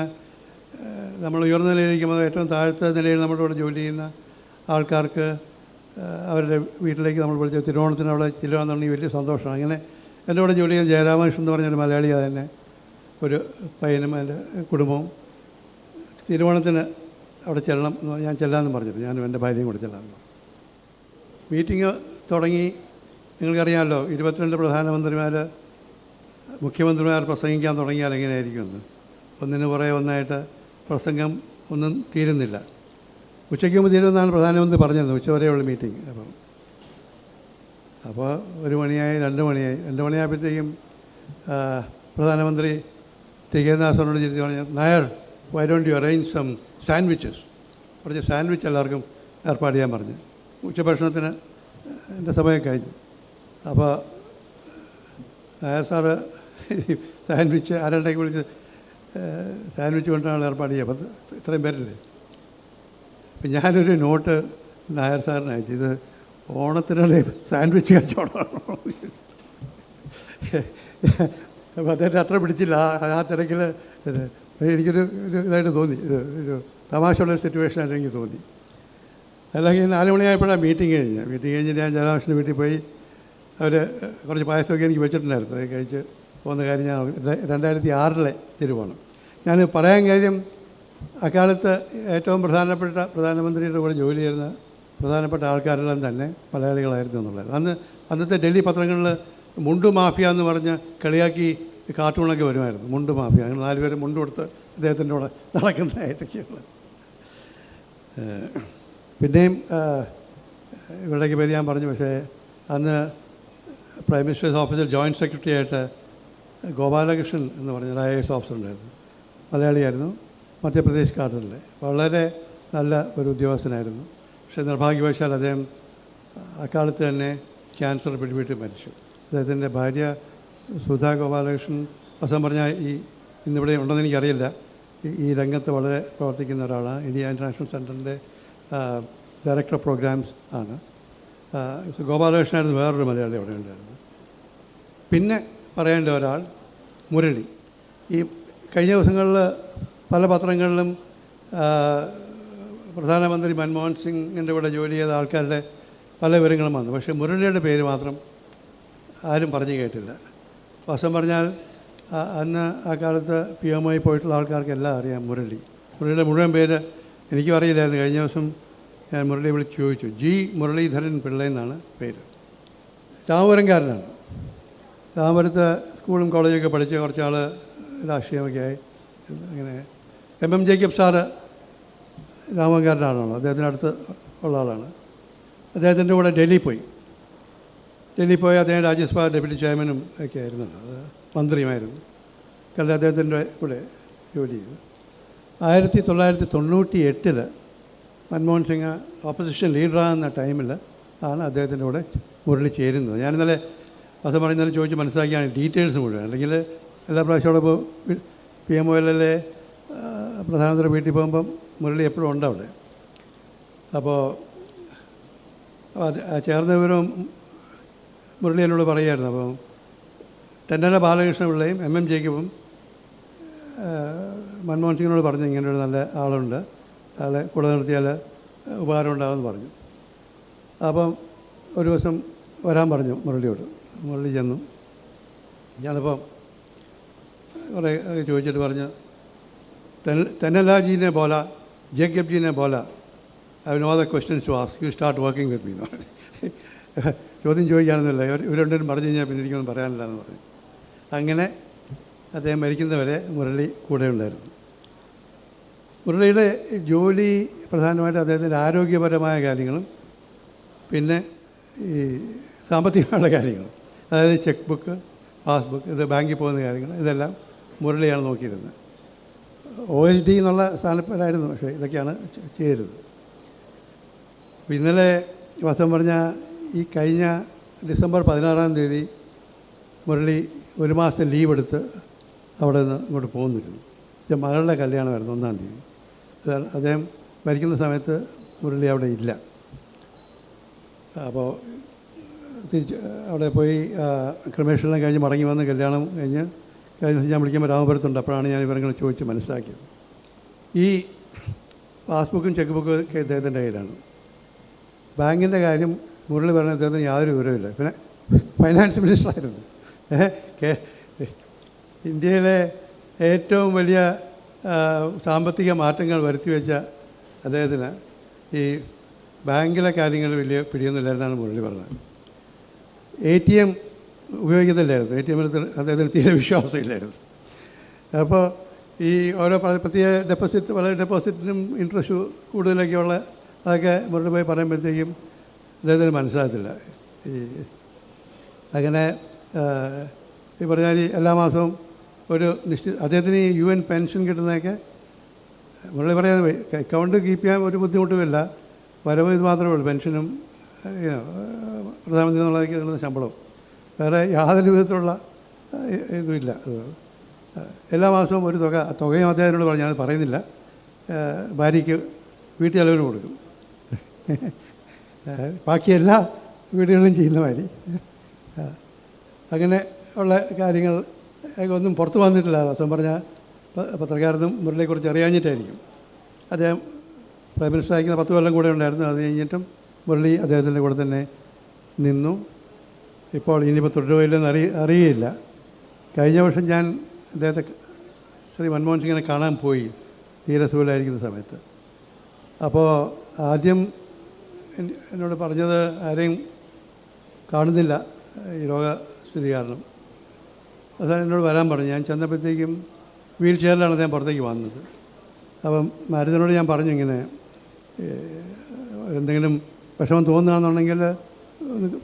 നമ്മൾ ഉയർന്ന നിലയിലിരിക്കുമ്പോൾ ഏറ്റവും താഴത്തെ നിലയിൽ നമ്മുടെ കൂടെ ജോലി ചെയ്യുന്ന ആൾക്കാർക്ക് അവരുടെ വീട്ടിലേക്ക് നമ്മൾ വിളിച്ച് തിരുവോണത്തിന് അവിടെ ചെല്ലുകയെന്നുണ്ടെങ്കിൽ വലിയ സന്തോഷമാണ്. അങ്ങനെ എൻ്റെ കൂടെ ജോലി ചെയ്യുന്ന ജയരാമകൃഷ്ണൻ എന്ന് പറഞ്ഞൊരു മലയാളിയാണ്, തന്നെ ഒരു പയ്യനും എൻ്റെ കുടുംബവും തിരുവോണത്തിന് അവിടെ ചെല്ലണം എന്ന് ഞാൻ ചെല്ലാമെന്ന് പറഞ്ഞിട്ട്, ഞാനും എൻ്റെ ഭാര്യയും കൂടെ ചെല്ലാമെന്ന് പറഞ്ഞു. മീറ്റിംഗ് തുടങ്ങി. നിങ്ങൾക്കറിയാമല്ലോ, 22 പ്രധാനമന്ത്രിമാർ, മുഖ്യമന്ത്രിമാർ പ്രസംഗിക്കാൻ തുടങ്ങിയാൽ എങ്ങനെയായിരിക്കുമെന്ന്. ഒന്നിന് പുറകെ ഒന്നായിട്ട് പ്രസംഗം ഒന്നും തീരുന്നില്ല. ഉച്ചയ്ക്ക് മുമ്പ് തീരുമെന്നാണ് പ്രധാനമന്ത്രി പറഞ്ഞിരുന്നത്, ഉച്ചവരെയുള്ള മീറ്റിംഗ്. അപ്പോൾ 1 മണിയായി, 2 മണിയായി. 2 മണിയായപ്പോഴത്തേക്കും പ്രധാനമന്ത്രി TK ദാസനോട് ചിരിച്ച് പറഞ്ഞു, Nair, why don't you arrange some sandwiches? കുറച്ച് സാൻഡ്വിച്ച് എല്ലാവർക്കും ഏർപ്പാട് ചെയ്യാൻ പറഞ്ഞു. ഉച്ചഭക്ഷണത്തിന് എൻ്റെ സമയം കഴിഞ്ഞു. അപ്പോൾ നായർ സാറ് സാൻഡ്വിച്ച് ആരുടെയൊക്കെ വിളിച്ച് സാൻഡ്വിച്ച് കൊണ്ടാണ് ഏർപ്പാട് ചെയ്യുക. അപ്പം ഇത്രയും പേരല്ലേ. അപ്പം ഞാനൊരു നോട്ട് നായർ സാറിന് അയച്ചു, ഇത് ഓണത്തിനുള്ള സാൻഡ്വിച്ച് കച്ചവടമാണോ? അപ്പോൾ അദ്ദേഹത്തെ അത്ര പിടിച്ചില്ല. ആ തിരക്കിൽ എനിക്കൊരു ഇതായിട്ട് തോന്നി, ഒരു തമാശയുള്ളൊരു സിറ്റുവേഷനായിട്ട് എനിക്ക് തോന്നി. അല്ലെങ്കിൽ 4 മണിയായപ്പോഴാണ് മീറ്റിംഗ് കഴിഞ്ഞിട്ട് ഞാൻ ജയരാമകൃഷ്ണൻ്റെ വീട്ടിൽ പോയി. അവർ കുറച്ച് പായസമൊക്കെ എനിക്ക് വെച്ചിട്ടുണ്ടായിരുന്നു. അത് കഴിച്ച് പോകുന്ന കാര്യം ഞാൻ 2006 തിരുവോണം. ഞാൻ പറയാൻ കാര്യം, അക്കാലത്ത് ഏറ്റവും പ്രധാനപ്പെട്ട പ്രധാനമന്ത്രിയുടെ കൂടെ ജോലി ചെയ്യുന്ന പ്രധാനപ്പെട്ട ആൾക്കാരെല്ലാം തന്നെ മലയാളികളായിരുന്നു എന്നുള്ളത്. അന്നത്തെ ഡൽഹി പത്രങ്ങളിൽ മുണ്ടു മാഫിയ എന്ന് പറഞ്ഞ് കളിയാക്കി കാർട്ടൂണൊക്കെ വരുമായിരുന്നു. മുണ്ടു മാഫിയ, അങ്ങനെ 4 പേര് മുണ്ട് കൊടുത്ത് അദ്ദേഹത്തിൻ്റെ കൂടെ നടക്കുന്നതായിട്ടൊക്കെയുള്ളത്. പിന്നെയും ഇവിടേക്ക് പേര് ഞാൻ പറഞ്ഞു. പക്ഷേ അന്ന് പ്രൈം മിനിസ്റ്റേഴ്സ് ഓഫീസിൽ ജോയിൻറ്റ് സെക്രട്ടറി ആയിട്ട് ഗോപാലകൃഷ്ണൻ എന്ന് പറഞ്ഞൊരു IAS ഓഫീസർ ഉണ്ടായിരുന്നു. മലയാളിയായിരുന്നു. മധ്യപ്രദേശ് കാർട്ടറിലെ വളരെ നല്ല ഒരു ഉദ്യോഗസ്ഥനായിരുന്നു. പക്ഷേ നിർഭാഗ്യവശാൽ അദ്ദേഹം അക്കാലത്ത് തന്നെ ക്യാൻസർ പിടിപെട്ട് മരിച്ചു. അദ്ദേഹത്തിൻ്റെ ഭാര്യ സുധാ ഗോപാലകൃഷ്ണൻ അവസാനം പറഞ്ഞാൽ ഇന്നിവിടെ ഉണ്ടെന്ന് എനിക്കറിയില്ല. ഈ രംഗത്ത് വളരെ പ്രവർത്തിക്കുന്ന ഒരാളാണ്. ഇന്ത്യ ഇൻ്റർനാഷണൽ സെൻറ്ററിൻ്റെ ഡയറക്ടർ ഓഫ് പ്രോഗ്രാംസ് ആണ്. ഗോപാലകൃഷ്ണനായിരുന്നു വേറൊരു മലയാളി അവിടെ ഉണ്ടായിരുന്നു. പിന്നെ പറയേണ്ട ഒരാൾ മുരളി. ഈ കഴിഞ്ഞ ദിവസങ്ങളിൽ പല പത്രങ്ങളിലും പ്രധാനമന്ത്രി മൻമോഹൻ സിംഗിൻ്റെ കൂടെ ജോലി ചെയ്ത ആൾക്കാരുടെ പല വിവരങ്ങളും വന്നു. പക്ഷേ മുരളിയുടെ പേര് മാത്രം ആരും പറഞ്ഞു കേട്ടില്ല. വാസ്തവം പറഞ്ഞാൽ അന്ന് ആ കാലത്ത് PMI പോയിട്ടുള്ള ആൾക്കാർക്കെല്ലാം അറിയാം മുരളിയുടെ മുഴുവൻ പേര് എനിക്കും അറിയില്ലായിരുന്നു. കഴിഞ്ഞ ദിവസം ഞാൻ മുരളിയെ വിളിച്ച് ചോദിച്ചു. G. മുരളീധരൻ പിള്ള എന്നാണ് പേര്. രാമപുരംകാരനാണ്. രാമപുരത്ത് സ്കൂളും കോളേജൊക്കെ പഠിച്ച് കുറച്ചാൾ രാഷ്ട്രീയമൊക്കെ ആയി. അങ്ങനെ MM ജേക്കബ് സാറ് രാമപുരംകാരനാണല്ലോ, അദ്ദേഹത്തിനടുത്ത് ഉള്ള ആളാണ്. അദ്ദേഹത്തിൻ്റെ കൂടെ ഡൽഹിയിൽ പോയി അദ്ദേഹം രാജ്യസഭാ ഡെപ്യൂട്ടി ചെയർമാനും ഒക്കെ ആയിരുന്നല്ലോ, മന്ത്രിയുമായിരുന്നു. കാരണം അദ്ദേഹത്തിൻ്റെ കൂടെ ജോലി ചെയ്തു. 1998 മൻമോഹൻ സിംഗ് ഓപ്പോസിഷൻ ലീഡറാകുന്ന ടൈമിൽ ആണ് അദ്ദേഹത്തിൻ്റെ കൂടെ മുരളി ചേരുന്നത്. ഞാൻ ഇന്നലെ പറയുന്നതിൽ ചോദിച്ച് മനസ്സിലാക്കിയാണ് ഡീറ്റെയിൽസ് മുഴുവൻ. അല്ലെങ്കിൽ എല്ലാ പ്രാവശ്യം അവിടെ PMOയിലെ പ്രധാനമന്ത്രി വീട്ടിൽ പോകുമ്പം മുരളി എപ്പോഴും ഉണ്ട് അവിടെ. അപ്പോൾ ചേർന്ന വിവരം മുരളി എന്നോട് പറയുമായിരുന്നു. അപ്പം തെന്നല ബാലകൃഷ്ണ പിള്ളയും MM ജേക്കബും മൻമോഹൻ സിംഗിനോട് പറഞ്ഞു, ഇങ്ങനൊരു നല്ല ആളുണ്ട്, ആളെ കൂടെ നിർത്തിയാൽ ഉപകാരം ഉണ്ടാകുമെന്ന് പറഞ്ഞു. അപ്പം ഒരു ദിവസം വരാൻ പറഞ്ഞു മുരളിയോട്. മുരളി ചെന്നു. ഞാനപ്പം കുറേ ചോദിച്ചിട്ട് പറഞ്ഞു, തെന്നലാജീനെ ബോല ജേക്കബ്ജീനെ ബോല I know the questions to ask, you start working with me എന്ന് പറഞ്ഞു. ചോദ്യം ചോദിക്കാനൊന്നുമില്ല, ഇവർ രണ്ടുപേരും പറഞ്ഞു കഴിഞ്ഞാൽ പിന്നെ എനിക്കൊന്നും പറയാനില്ല എന്ന് പറഞ്ഞു. അങ്ങനെ അദ്ദേഹം മരിക്കുന്നവരെ മുരളി കൂടെ ഉണ്ടായിരുന്നു. മുരളിയുടെ ജോലി പ്രധാനമായിട്ട് അദ്ദേഹത്തിൻ്റെ ആരോഗ്യപരമായ കാര്യങ്ങളും പിന്നെ ഈ സാമ്പത്തികമായ കാര്യങ്ങളും, അതായത് ചെക്ക് ബുക്ക്, പാസ്ബുക്ക്, ഇത് ബാങ്കിൽ പോകുന്ന കാര്യങ്ങൾ, ഇതെല്ലാം മുരളിയാണ് നോക്കിയിരുന്നത്. OSD എന്നുള്ള സ്ഥാനപ്പേരായിരുന്നു, പക്ഷേ ഇതൊക്കെയാണ് ചെയ്തിരുന്നത്. അപ്പോൾ ഇന്നലെ വാസ്തവം പറഞ്ഞാൽ ഈ കഴിഞ്ഞ ഡിസംബർ 16-ാം തീയതി മുരളി 1 മാസം ലീവ് എടുത്ത് അവിടെ നിന്ന് ഇങ്ങോട്ട് പോകുന്നിരുന്നു. മകളുടെ കല്യാണമായിരുന്നു 1-ാം തീയതി. അദ്ദേഹം മരിക്കുന്ന സമയത്ത് മുരളി അവിടെ ഇല്ല. അപ്പോൾ തിരിച്ച് അവിടെ പോയി ക്രിമേഷനെല്ലാം കഴിഞ്ഞ് മടങ്ങി വന്ന് കല്യാണം കഴിഞ്ഞ് ഞാൻ വിളിക്കുമ്പോൾ രാമപുരത്തുണ്ട്. അപ്പോഴാണ് ഞാൻ ഇവരങ്ങൾ ചോദിച്ച് മനസ്സിലാക്കിയത്. ഈ പാസ്ബുക്കും ചെക്ക് ബുക്കും ഒക്കെ അദ്ദേഹത്തിൻ്റെ കയ്യിലാണ്. ബാങ്കിൻ്റെ കാര്യം മുരളി പറഞ്ഞ അദ്ദേഹത്തിന് യാതൊരു വിവരമില്ല. പിന്നെ ഫൈനാൻസ് മിനിസ്റ്ററായിരുന്നു. ഇന്ത്യയിലെ ഏറ്റവും വലിയ സാമ്പത്തിക മാറ്റങ്ങൾ വരുത്തിവെച്ച അദ്ദേഹത്തിന് ഈ ബാങ്കിലെ കാര്യങ്ങൾ വലിയ പിടിയൊന്നുമില്ലായിരുന്നാണ് മുരളി പറഞ്ഞത്. ATM ഉപയോഗിക്കുന്നില്ലായിരുന്നു. ATMൽ അദ്ദേഹത്തിന് തീരെ വിശ്വാസമില്ലായിരുന്നു. അപ്പോൾ ഈ ഓരോ പ്രത്യേക വളരെ ഡെപ്പോസിറ്റിനും ഇൻട്രസ്റ്റ് കൂടുതലൊക്കെയുള്ള അതൊക്കെ മുരളി പോയി പറയുമ്പോഴത്തേക്കും അദ്ദേഹത്തിന് മനസ്സിലാകത്തില്ല. അങ്ങനെ ഈ പറഞ്ഞാൽ എല്ലാ മാസവും ഒരു അദ്ദേഹത്തിന് ഈ UN പെൻഷൻ കിട്ടുന്നതൊക്കെ മുരളി പറയാതെ അക്കൗണ്ട് കീപ്പ് ചെയ്യാൻ ഒരു ബുദ്ധിമുട്ടുമില്ല, വരവ് ഇത് മാത്രമേ ഉള്ളൂ, പെൻഷനും പ്രധാനമന്ത്രി എന്നുള്ളതൊക്കെ കിട്ടുന്ന ശമ്പളവും, വേറെ യാതൊരു വിധത്തിലുള്ള ഇതുമില്ല. എല്ലാ മാസവും ഒരു തുകയും അദ്ദേഹത്തിനോട് പറഞ്ഞു, അത് പറയുന്നില്ല, ഭാര്യയ്ക്ക് വീട്ടു ചെലവിന് കൊടുക്കും. ബാക്കി എല്ലാ വീടുകളിലും ചെയ്യുന്ന മാതിരി അങ്ങനെ ഉള്ള കാര്യങ്ങൾ ഒന്നും പുറത്ത് വന്നിട്ടില്ല. വാസ്തവം പറഞ്ഞാൽ പത്രക്കാരൊന്നും മുരളിയെക്കുറിച്ച് അറിയാഞ്ഞിട്ടായിരിക്കും. അദ്ദേഹം പ്രൈം മിനിസ്റ്റർ അയക്കുന്ന 10 കൊല്ലം കൂടെ ഉണ്ടായിരുന്നു. അത് കഴിഞ്ഞിട്ടും മുരളി അദ്ദേഹത്തിൻ്റെ കൂടെ തന്നെ നിന്നു. ഇപ്പോൾ ഇനിയിപ്പോൾ തുടരുകയില്ലെന്ന് അറിയില്ല. കഴിഞ്ഞ വർഷം ഞാൻ അദ്ദേഹത്തെ ശ്രീ മൻമോഹൻ സിംഗിനെ കാണാൻ പോയി, തീരെ സുഖമില്ലായിരിക്കുന്ന സമയത്ത്. അപ്പോൾ ആദ്യം എന്നോട് പറഞ്ഞത് ആരെയും കാണുന്നില്ല ഈ രോഗസ്ഥിതി കാരണം. അവസാനം എന്നോട് വരാൻ പറഞ്ഞു. ഞാൻ ചെന്നപ്പോഴത്തേക്കും വീൽ ചെയറിലാണ് അദ്ദേഹം പുറത്തേക്ക് വന്നത്. അപ്പം മരുന്നിനോട് ഞാൻ പറഞ്ഞു, ഇങ്ങനെ എന്തെങ്കിലും വിഷമം തോന്നുകയാണെന്നുണ്ടെങ്കിൽ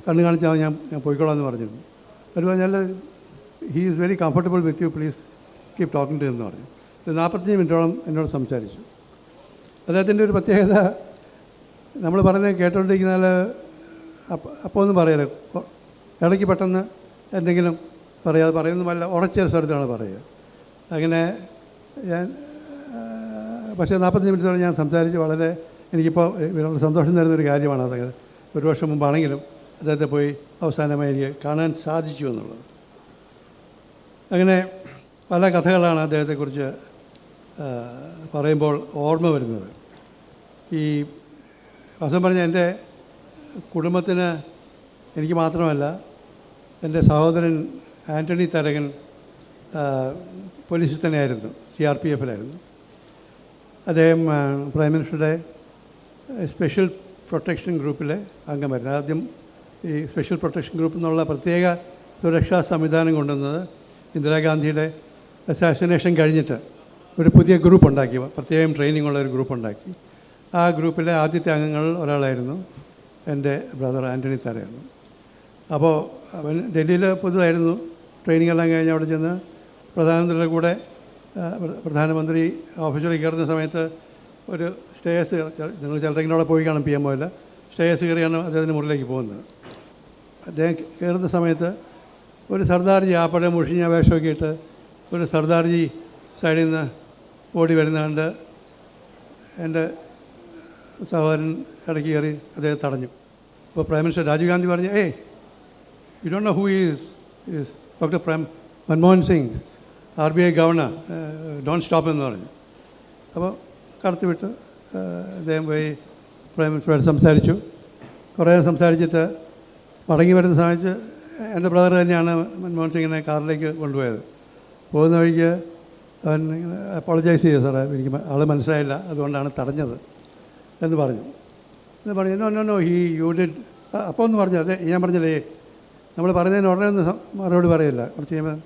കണ്ണു കാണിച്ചാൽ ഞാൻ പോയിക്കോളാം എന്ന് പറഞ്ഞിരുന്നു. അവർ പറഞ്ഞാൽ he is very comfortable with you, please keep talking to എന്ന് പറഞ്ഞു. 45 മിനിറ്റോളം എന്നോട് സംസാരിച്ചു. അദ്ദേഹത്തിൻ്റെ ഒരു പ്രത്യേകത, നമ്മൾ പറയുന്നത് കേട്ടുകൊണ്ടിരിക്കുന്നാൽ അപ്പോൾ ഒന്നും പറയല്ലോ, ഇടയ്ക്ക് പെട്ടെന്ന് എന്തെങ്കിലും പറയാതെ പറയുന്നതല്ല, ഉറച്ച സ്ഥലത്താണ് പറയുക. അങ്ങനെ ഞാൻ പക്ഷേ 45 മിനിറ്റോളം ഞാൻ സംസാരിച്ച് വളരെ എനിക്കിപ്പോൾ വളരെ സന്തോഷം തരുന്നൊരു കാര്യമാണ്. അതായത് ഒരു വർഷം മുമ്പാണെങ്കിലും അദ്ദേഹത്തെ പോയി അവസാനമായി എനിക്ക് കാണാൻ സാധിച്ചു എന്നുള്ളത്. അങ്ങനെ പല കഥകളാണ് അദ്ദേഹത്തെക്കുറിച്ച് പറയുമ്പോൾ ഓർമ്മ വരുന്നത്. ഈ വാസ്തവം പറഞ്ഞാൽ എൻ്റെ കുടുംബത്തിന്, എനിക്ക് മാത്രമല്ല, എൻ്റെ സഹോദരൻ ആൻ്റണി തരകൻ പോലീസിൽ തന്നെയായിരുന്നു, CRPF-ലായിരുന്നു. അദ്ദേഹം പ്രൈം മിനിസ്റ്ററുടെ സ്പെഷ്യൽ പ്രൊട്ടക്ഷൻ ഗ്രൂപ്പിലെ അംഗമായിരുന്നു. ആദ്യം ഈ സ്പെഷ്യൽ പ്രൊട്ടക്ഷൻ ഗ്രൂപ്പ് എന്നുള്ള പ്രത്യേക സുരക്ഷാ സംവിധാനം കൊണ്ടുവന്നത് ഇന്ദിരാഗാന്ധിയുടെ അസാസിനേഷൻ കഴിഞ്ഞിട്ട് ഒരു പുതിയ ഗ്രൂപ്പ് ഉണ്ടാക്കി, പ്രത്യേകം ട്രെയിനിങ് ഉള്ള ഒരു ഗ്രൂപ്പ് ഉണ്ടാക്കി. ആ ഗ്രൂപ്പിലെ ആദ്യത്തെ അംഗങ്ങളിൽ ഒരാളായിരുന്നു എൻ്റെ ബ്രദർ ആൻ്റണി തരകൻ. അപ്പോൾ അവൻ ഡൽഹിയിൽ പുതുതായിരുന്നു. ട്രെയിനിങ് എല്ലാം കഴിഞ്ഞ് അവിടെ ചെന്ന് പ്രധാനമന്ത്രിയുടെ കൂടെ പ്രധാനമന്ത്രി ഓഫീസിലേക്ക് കയറുന്ന സമയത്ത് ഒരു സ്റ്റേഴ്സ്, നിങ്ങൾ ചിലരെങ്കിലൂടെ പോയി കാണും PMOയിൽ, സ്റ്റേഴ്സ് കയറിയാണ് അദ്ദേഹത്തിൻ്റെ മുറിയിലേക്ക് പോകുന്നത്. അദ്ദേഹം കയറുന്ന സമയത്ത് ഒരു സർദാർജി ആപ്പടെ മുഷിഞ്ഞ വേഷമൊക്കെ ഇട്ട് ഒരു സർദാർജി സൈഡിൽ നിന്ന് ഓടി വരുന്ന കണ്ട് എൻ്റെ സഹോദരൻ ഇടയ്ക്ക് കയറി അദ്ദേഹം തടഞ്ഞു. അപ്പോൾ പ്രൈം മിനിസ്റ്റർ രാജീവ് ഗാന്ധി പറഞ്ഞു, you don't know who is doctor Manmohan Singh, RBI governor, don't stop എന്ന് പറഞ്ഞു. അപ്പോൾ കടത്തിവിട്ട് അദ്ദേഹം പോയി പ്രൈം മിനിസ്റ്ററുമായിട്ട് സംസാരിച്ചു. കുറേ സംസാരിച്ചിട്ട് മടങ്ങി വരുന്ന സമയത്ത് എൻ്റെ ബ്രദർ തന്നെയാണ് മൻമോഹൻ സിംഗിനെ കാറിലേക്ക് കൊണ്ടുപോയത്. പോകുന്ന വഴിക്ക് അവൻ അപ്പോളജൈസ് ചെയ്തു, സാറേ എനിക്ക് ആൾ മനസ്സിലായില്ല, അതുകൊണ്ടാണ് തടഞ്ഞത് എന്ന് പറഞ്ഞു. No you did. അപ്പോൾ ഒന്ന് പറഞ്ഞു, അതെ ഞാൻ പറഞ്ഞില്ലേ, നമ്മൾ പറയുന്നതിന് ഉടനെ ഒന്ന് മറുപടി പറയില്ല. കുറച്ച് കഴിയുമ്പോൾ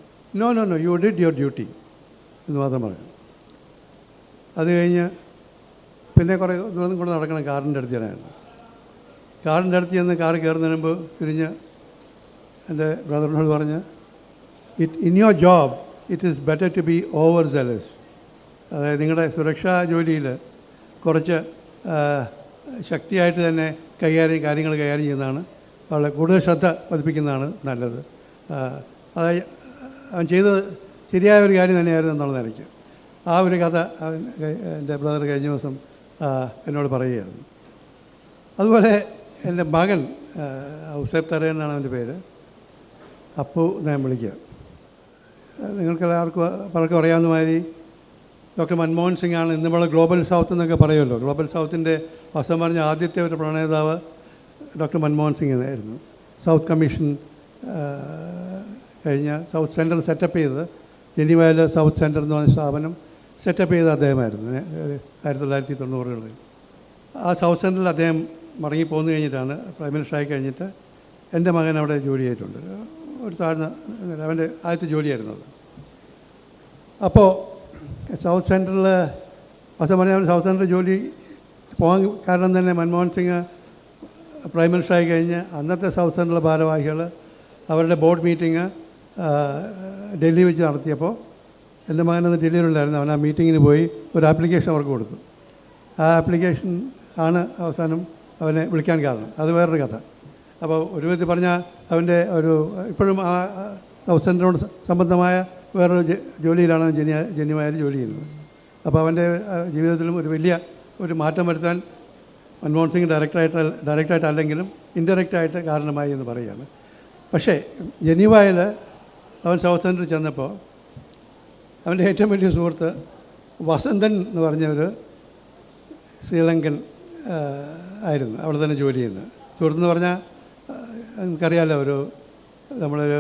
no you did your duty എന്ന് മാത്രം പറഞ്ഞു. അത് കഴിഞ്ഞ് പിന്നെ കുറേ ദൂരം കൊണ്ട് നടക്കണം കാറിൻ്റെ അടുത്ത് ചെല്ലാനായിരുന്നു. കാറിൻ്റെ അടുത്ത് ചെന്ന് കാറ് കയറുന്നതിന് മുമ്പ് തിരിഞ്ഞ് എൻ്റെ ബ്രദറിനോട് പറഞ്ഞ്, in your job it is better to be overzealous. അതായത് നിങ്ങളുടെ സുരക്ഷാ ജോലിയിൽ കുറച്ച് ശക്തിയായിട്ട് തന്നെ കാര്യങ്ങൾ കൈകാര്യം ചെയ്യുന്നതാണ്, വളരെ കൂടുതൽ ശ്രദ്ധ പതിപ്പിക്കുന്നതാണ് നല്ലത്. അതായത് അവൻ ചെയ്തത് ശരിയായ ഒരു കാര്യം തന്നെയായിരുന്നു എന്നുള്ള നിലയ്ക്ക് ആ ഒരു കഥ എൻ്റെ ബ്രദർ കഴിഞ്ഞ ദിവസം എന്നോട് പറയുകയായിരുന്നു. അതുപോലെ എൻ്റെ മകൻ ഔസേബ് തരകൻ എന്നാണ് അവൻ്റെ പേര്, അപ്പു ഞാൻ വിളിക്കുക. നിങ്ങൾക്കെല്ലാവർക്കും പലർക്കും അറിയാവുന്ന മാതിരി ഡോക്ടർ മൻമോഹൻ സിംഗ് ആണ് ഇന്നിവിടെ ഗ്ലോബൽ സൗത്ത് എന്നൊക്കെ പറയുമല്ലോ. ഗ്ലോബൽ സൗത്തിൻ്റെ വാസ്തവം പറഞ്ഞ ആദ്യത്തെ ഒരു പ്രണേതാവ് ഡോക്ടർ മൻമോഹൻ സിംഗ് ആയിരുന്നു. സൗത്ത് കമ്മീഷൻ കഴിഞ്ഞ സൗത്ത് സെൻറ്റർ സെറ്റപ്പ് ചെയ്തത്, ജനീവയിൽ സൗത്ത് സെൻറ്റർ എന്ന് പറഞ്ഞ സ്ഥാപനം സെറ്റപ്പ് ചെയ്ത അദ്ദേഹമായിരുന്നു 1990-കളിൽ. ആ സൗത്ത് സെൻറ്ററിൽ അദ്ദേഹം മടങ്ങിപ്പോന്നു കഴിഞ്ഞിട്ടാണ് പ്രൈം മിനിസ്റ്റർ ആയി കഴിഞ്ഞിട്ട് എൻ്റെ മകൻ അവിടെ ജോലി ചെയ്തിട്ടുണ്ട്. ഒരു താഴ്ന്ന അവൻ്റെ ആദ്യത്തെ ജോലിയായിരുന്നു അത്. അപ്പോൾ സൗത്ത് സെൻറ്ററിൽ വാസ്തവം പറഞ്ഞാൽ സൗത്ത് സെൻറ്ററിൽ ജോലി പോകാൻ കാരണം തന്നെ മൻമോഹൻ സിംഗ് പ്രൈം മിനിസ്റ്റർ ആയി കഴിഞ്ഞ് അന്നത്തെ സൗത്ത് സെൻട്രൽ ഭാരവാഹികൾ അവരുടെ ബോർഡ് മീറ്റിംഗ് ഡൽഹി വെച്ച് നടത്തിയപ്പോൾ എൻ്റെ മകനന്ന് ഡൽഹിയിലുണ്ടായിരുന്നു. അവൻ ആ മീറ്റിങ്ങിന് പോയി ഒരു ആപ്ലിക്കേഷൻ അവർക്ക് കൊടുത്തു. ആ ആപ്ലിക്കേഷൻ ആണ് അവസാനം അവനെ വിളിക്കാൻ കാരണം. അത് വേറൊരു കഥ. അപ്പോൾ ഒരു വിധത്തിൽ പറഞ്ഞാൽ അവൻ്റെ ഒരു ഇപ്പോഴും ആ സൗത്ത് സെൻറ്ററിനോട് സംബന്ധമായ വേറൊരു ജോലിയിലാണ് ജന്യമായാലും ജോലി ചെയ്യുന്നത്. അപ്പോൾ അവൻ്റെ ജീവിതത്തിലും ഒരു വലിയ ഒരു മാറ്റം വരുത്താൻ മൻമോഹൻ സിംഗ് ഡയറക്റ്റായിട്ടല്ലെങ്കിലും ഇൻഡയറക്റ്റായിട്ട് കാരണമായി എന്ന് പറയുകയാണ്. പക്ഷേ ജനീവയിൽ അവൻ സൗത്ത് സെൻറ്ററിൽ ചെന്നപ്പോൾ അവൻ്റെ ഏറ്റവും വലിയ സുഹൃത്ത് വസന്തൻ എന്ന് പറഞ്ഞൊരു ശ്രീലങ്കൻ ആയിരുന്നു, അവിടെ തന്നെ ജോലി ചെയ്യുന്നത്. സുഹൃത്തെന്ന് പറഞ്ഞാൽ നമുക്കറിയാമല്ലോ, നമ്മളൊരു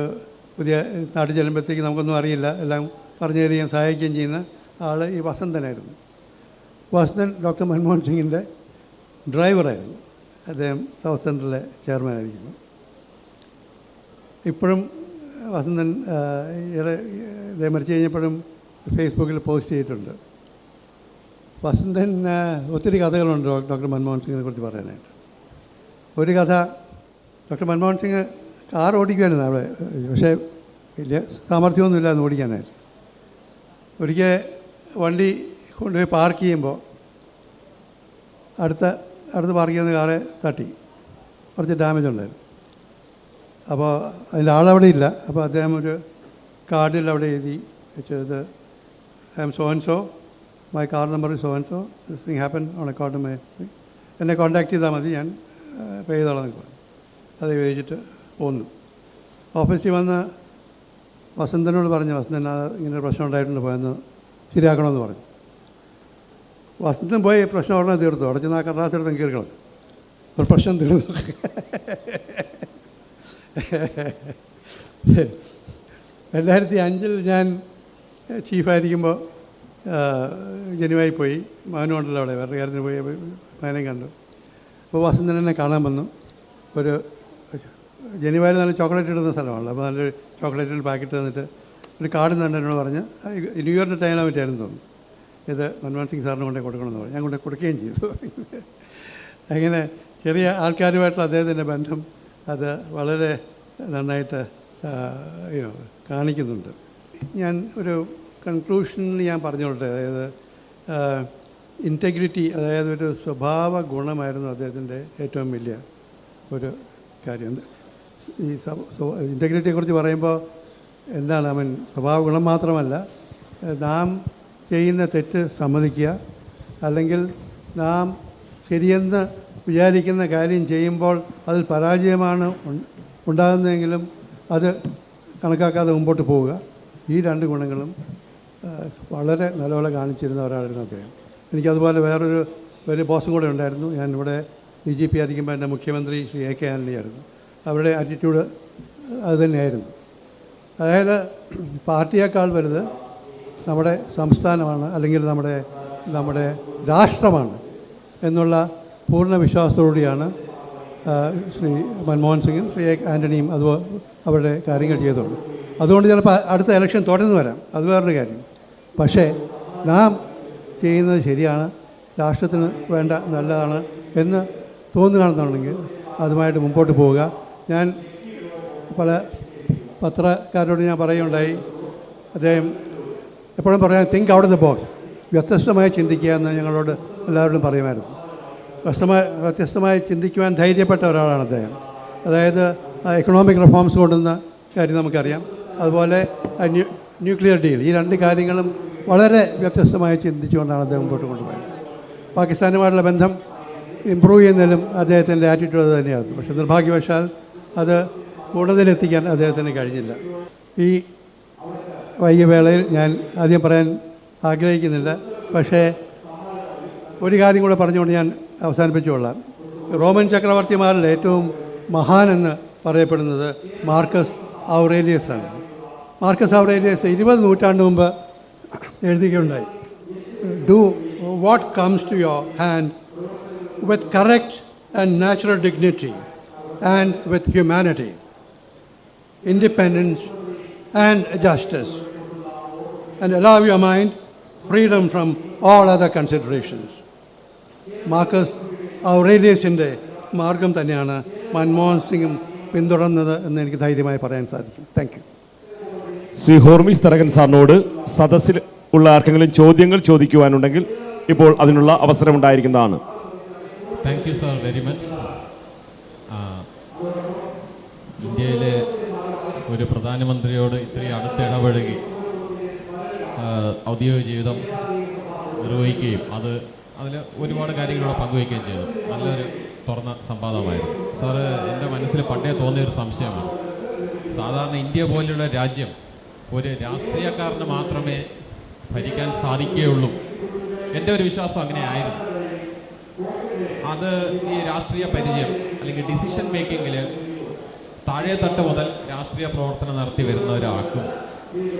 പുതിയ നാട്ടിൽ ചെല്ലുമ്പോഴത്തേക്ക് നമുക്കൊന്നും അറിയില്ല, എല്ലാം പറഞ്ഞു തരികയും സഹായിക്കുകയും ചെയ്യുന്ന ആൾ ഈ വസന്തനായിരുന്നു. വസന്തൻ ഡോക്ടർ മൻമോഹൻ സിംഗിൻ്റെ ഡ്രൈവറായിരുന്നു. അദ്ദേഹം സൗത്ത് സെൻറ്ററിലെ ചെയർമാനായിരിക്കുന്നു. ഇപ്പോഴും വസന്തൻ അദ്ദേഹം മരിച്ചു കഴിഞ്ഞപ്പോഴും ഫേസ്ബുക്കിൽ പോസ്റ്റ് ചെയ്തിട്ടുണ്ട്. വസന്തൻ ഒത്തിരി കഥകളുണ്ട് ഡോക്ടർ മൻമോഹൻ സിംഗിനെ കുറിച്ച് പറയാനായിട്ട്. ഒരു കഥ, ഡോക്ടർ മൻമോഹൻ സിംഗ് കാർ ഓടിക്കുമായിരുന്നു അവിടെ, പക്ഷേ വലിയ സാമർഥ്യമൊന്നുമില്ല അത് ഓടിക്കാനായിട്ട്. ഒരിക്കൽ വണ്ടി കൊണ്ടുപോയി പാർക്ക് ചെയ്യുമ്പോൾ അടുത്ത് പാർക്ക് ചെയ്യുന്ന കാറ് തട്ടി, കുറച്ച് ഡാമേജ് ഉണ്ടായിരുന്നു. അപ്പോൾ അതിൻ്റെ ആളവിടെ ഇല്ല. അപ്പോൾ അദ്ദേഹം ഒരു കാർഡിൽ അവിടെ എഴുതി വെച്ചത്, I M so and so, my car number so and so, this thing happen on account my, എന്നെ കോൺടാക്ട് ചെയ്താൽ മതി, ഞാൻ പേ ചെയ്തോളാം എന്നൊക്കെ പറഞ്ഞു. അത് എഴുതിയിട്ട് പോന്നു. ഓഫീസിൽ വന്ന് വസന്തനോട് പറഞ്ഞു, വസന്തൻ ഇങ്ങനെ പ്രശ്നം ഉണ്ടായിട്ടുണ്ട്, പോയെന്ന് ശരിയാക്കണമെന്ന് പറഞ്ഞു. വസന്തൻ പോയി പ്രശ്നം ഉടനെ തീർത്തു. അവിടെ ചെന്ന് ആ കടലാസ് എടുത്ത് കീറിക്കളഞ്ഞു. ഒരു പ്രശ്നം തീർന്നു. 2005 ഞാൻ ചീഫായിരിക്കുമ്പോൾ ജനുവായി പോയി, മകനുണ്ടല്ലോ അവിടെ, വേറെ കാര്യത്തിന് പോയി, മകനെ കണ്ടു. അപ്പോൾ വസന്തൻ എന്നെ കാണാൻ വന്നു. ഒരു ജനുവാരി നല്ല ചോക്ലേറ്റ് ഇടുന്ന സ്ഥലമാണല്ലോ, അപ്പോൾ നല്ലൊരു ചോക്ലേറ്റിൻ്റെ പാക്കറ്റ് തന്നിട്ട് ഒരു കാർഡ് തന്നെ എന്നോട് പറഞ്ഞ്, ന്യൂ ഇയറിൻ്റെ ടൈമിനെ പറ്റിയായിരുന്നു തോന്നുന്നു, ഇത് മൻമോഹൻ സിംഗ് സാറിന് കൊണ്ടേ കൊടുക്കണമെന്ന് പറഞ്ഞു. ഞാൻ കൊണ്ടേ കൊടുക്കുകയും ചെയ്തു. അങ്ങനെ ചെറിയ ആൾക്കാരുമായിട്ടുള്ള അദ്ദേഹത്തിൻ്റെ ബന്ധം അത് വളരെ നന്നായിട്ട് കാണിക്കുന്നുണ്ട്. ഞാൻ ഒരു കൺക്ലൂഷനിൽ ഞാൻ പറഞ്ഞോട്ടെ, അതായത് ഇൻറ്റഗ്രിറ്റി, അതായത് ഒരു സ്വഭാവ ഗുണമായിരുന്നു അദ്ദേഹത്തിൻ്റെ ഏറ്റവും വലിയ ഒരു കാര്യം. ഈ ഇൻറ്റഗ്രിറ്റിയെക്കുറിച്ച് പറയുമ്പോൾ എന്താണ്, അവൻ സ്വഭാവ ഗുണം മാത്രമല്ല, നാം ചെയ്യുന്ന തെറ്റ് സമ്മതിക്കുക, അല്ലെങ്കിൽ നാം ശരിയെന്ന് വിചാരിക്കുന്ന കാര്യം ചെയ്യുമ്പോൾ അതിൽ പരാജയമാണ് ഉണ്ടാകുന്നതെങ്കിലും അത് കണക്കാക്കാതെ മുമ്പോട്ട് പോവുക. ഈ രണ്ട് ഗുണങ്ങളും വളരെ നല്ലപോലെ കാണിച്ചിരുന്ന ഒരാളായിരുന്നു അദ്ദേഹം. എനിക്കതുപോലെ വേറൊരു ബോസും കൂടെ ഉണ്ടായിരുന്നു. ഞാൻ ഇവിടെ DGP ആയിരിക്കുമ്പോൾ എൻ്റെ മുഖ്യമന്ത്രി ശ്രീ AK ആൻ്റണി ആയിരുന്നു. അവരുടെ ആറ്റിറ്റ്യൂഡ് അതുതന്നെയായിരുന്നു. അതായത് പാർട്ടിയേക്കാൾ വലുത് നമ്മുടെ സംസ്ഥാനമാണ്, അല്ലെങ്കിൽ നമ്മുടെ രാഷ്ട്രമാണ് എന്നുള്ള പൂർണ്ണ വിശ്വാസത്തോടുകൂടിയാണ് ശ്രീ മൻമോഹൻ സിംഗും ശ്രീ ആൻ്റണിയും അതുപോലെ അവരുടെ കാര്യങ്ങൾ ചെയ്തുള്ളൂ. അതുകൊണ്ട് ചിലപ്പോൾ അടുത്ത ഇലക്ഷൻ തുടർന്ന് വരാം, അത് വേറൊരു കാര്യം. പക്ഷേ നാം ചെയ്യുന്നത് ശരിയാണ്, രാഷ്ട്രത്തിന് വേണ്ട നല്ലതാണ് എന്ന് തോന്നുകയാണെന്നുണ്ടെങ്കിൽ അതുമായിട്ട് മുമ്പോട്ട് പോവുക. ഞാൻ പല പത്രക്കാരോട് ഞാൻ പറയുകയുണ്ടായി, അദ്ദേഹം എപ്പോഴും പറയാം, think out of the box, വ്യത്യസ്തമായി ചിന്തിക്കുക എന്ന് ഞങ്ങളോട് എല്ലാവരോടും പറയുമായിരുന്നു. വ്യത്യസ്തമായി ചിന്തിക്കുവാൻ ധൈര്യപ്പെട്ട ഒരാളാണ് അദ്ദേഹം. അതായത് എക്കണോമിക് റിഫോംസ് കൊണ്ടുവന്ന കാര്യം നമുക്കറിയാം, അതുപോലെ ന്യൂക്ലിയർ ഡീൽ, ഈ രണ്ട് കാര്യങ്ങളും വളരെ വ്യത്യസ്തമായി ചിന്തിച്ചുകൊണ്ടാണ് അദ്ദേഹം മുമ്പോട്ട് കൊണ്ടുപോയത്. പാകിസ്ഥാനുമായിട്ടുള്ള ബന്ധം ഇമ്പ്രൂവ് ചെയ്യുന്നതിലും അദ്ദേഹത്തിൻ്റെ ആറ്റിറ്റ്യൂഡ് അത് തന്നെയായിരുന്നു. പക്ഷേ നിർഭാഗ്യവശാൽ അത് പൂർണ്ണതയിലെത്തിക്കാൻ അദ്ദേഹത്തിന് കഴിഞ്ഞില്ല. ഈ വൈകിയ വേളയിൽ ഞാൻ ആദ്യം പറയാൻ ആഗ്രഹിക്കുന്നില്ല, പക്ഷേ ഒരു കാര്യം കൂടെ പറഞ്ഞുകൊണ്ട് ഞാൻ അവസാനിപ്പിച്ചുകൊള്ളാം. റോമൻ ചക്രവർത്തിമാരിൽ ഏറ്റവും മഹാനെന്ന് പറയപ്പെടുന്നത് മാർക്കസ് ഔറേലിയസ് ആണ്. മാർക്കസ് ഔറേലിയസ് 20 നൂറ്റാണ്ട് മുമ്പ് എഴുതുകയുണ്ടായി, do what comes to your hand with correct and natural dignity and with humanity, independence and justice, and allow your mind freedom from all other considerations. മാർക്കസ് ഔറേലിയസിൻ്റെ മാർഗം തന്നെയാണ് മൻമോഹൻ സിംഗും പിന്തുടർന്നത് എന്ന് എനിക്ക് ധൈര്യമായി പറയാൻ സാധിക്കും. Thank you. ശ്രീ ഹോർമിസ് തരകൻ സാറിനോട് സദസ്സിൽ ഉള്ള ആർക്കെങ്കിലും ചോദ്യങ്ങൾ ചോദിക്കുവാനുണ്ടെങ്കിൽ ഇപ്പോൾ അതിനുള്ള അവസരമുണ്ടായിരിക്കുന്നതാണ്. Thank you sir very much. ഇന്ത്യയിലെ ഒരു പ്രധാനമന്ത്രിയോട് ഇത്രയും അടുത്ത് ഇടപഴകി ഔദ്യോഗിക ജീവിതം നിർവഹിക്കുകയും അതിൽ ഒരുപാട് കാര്യങ്ങളോട് പങ്കുവയ്ക്കുകയും ചെയ്തു. നല്ലൊരു തുറന്ന സംവാദമായിരുന്നു. സാറ് എൻ്റെ മനസ്സിൽ പണ്ടേ തോന്നിയൊരു സംശയമാണ്, സാധാരണ ഇന്ത്യ പോലുള്ള രാജ്യം ഒരു രാഷ്ട്രീയക്കാരന് മാത്രമേ ഭരിക്കാൻ സാധിക്കുകയുള്ളൂ. എൻ്റെ ഒരു വിശ്വാസം അങ്ങനെ ആയിരുന്നു. അത് ഈ രാഷ്ട്രീയ പരിചയം അല്ലെങ്കിൽ ഡിസിഷൻ മേക്കിങ്ങിൽ താഴെ തട്ട് മുതൽ രാഷ്ട്രീയ പ്രവർത്തനം നടത്തി വരുന്ന ഒരാൾക്കും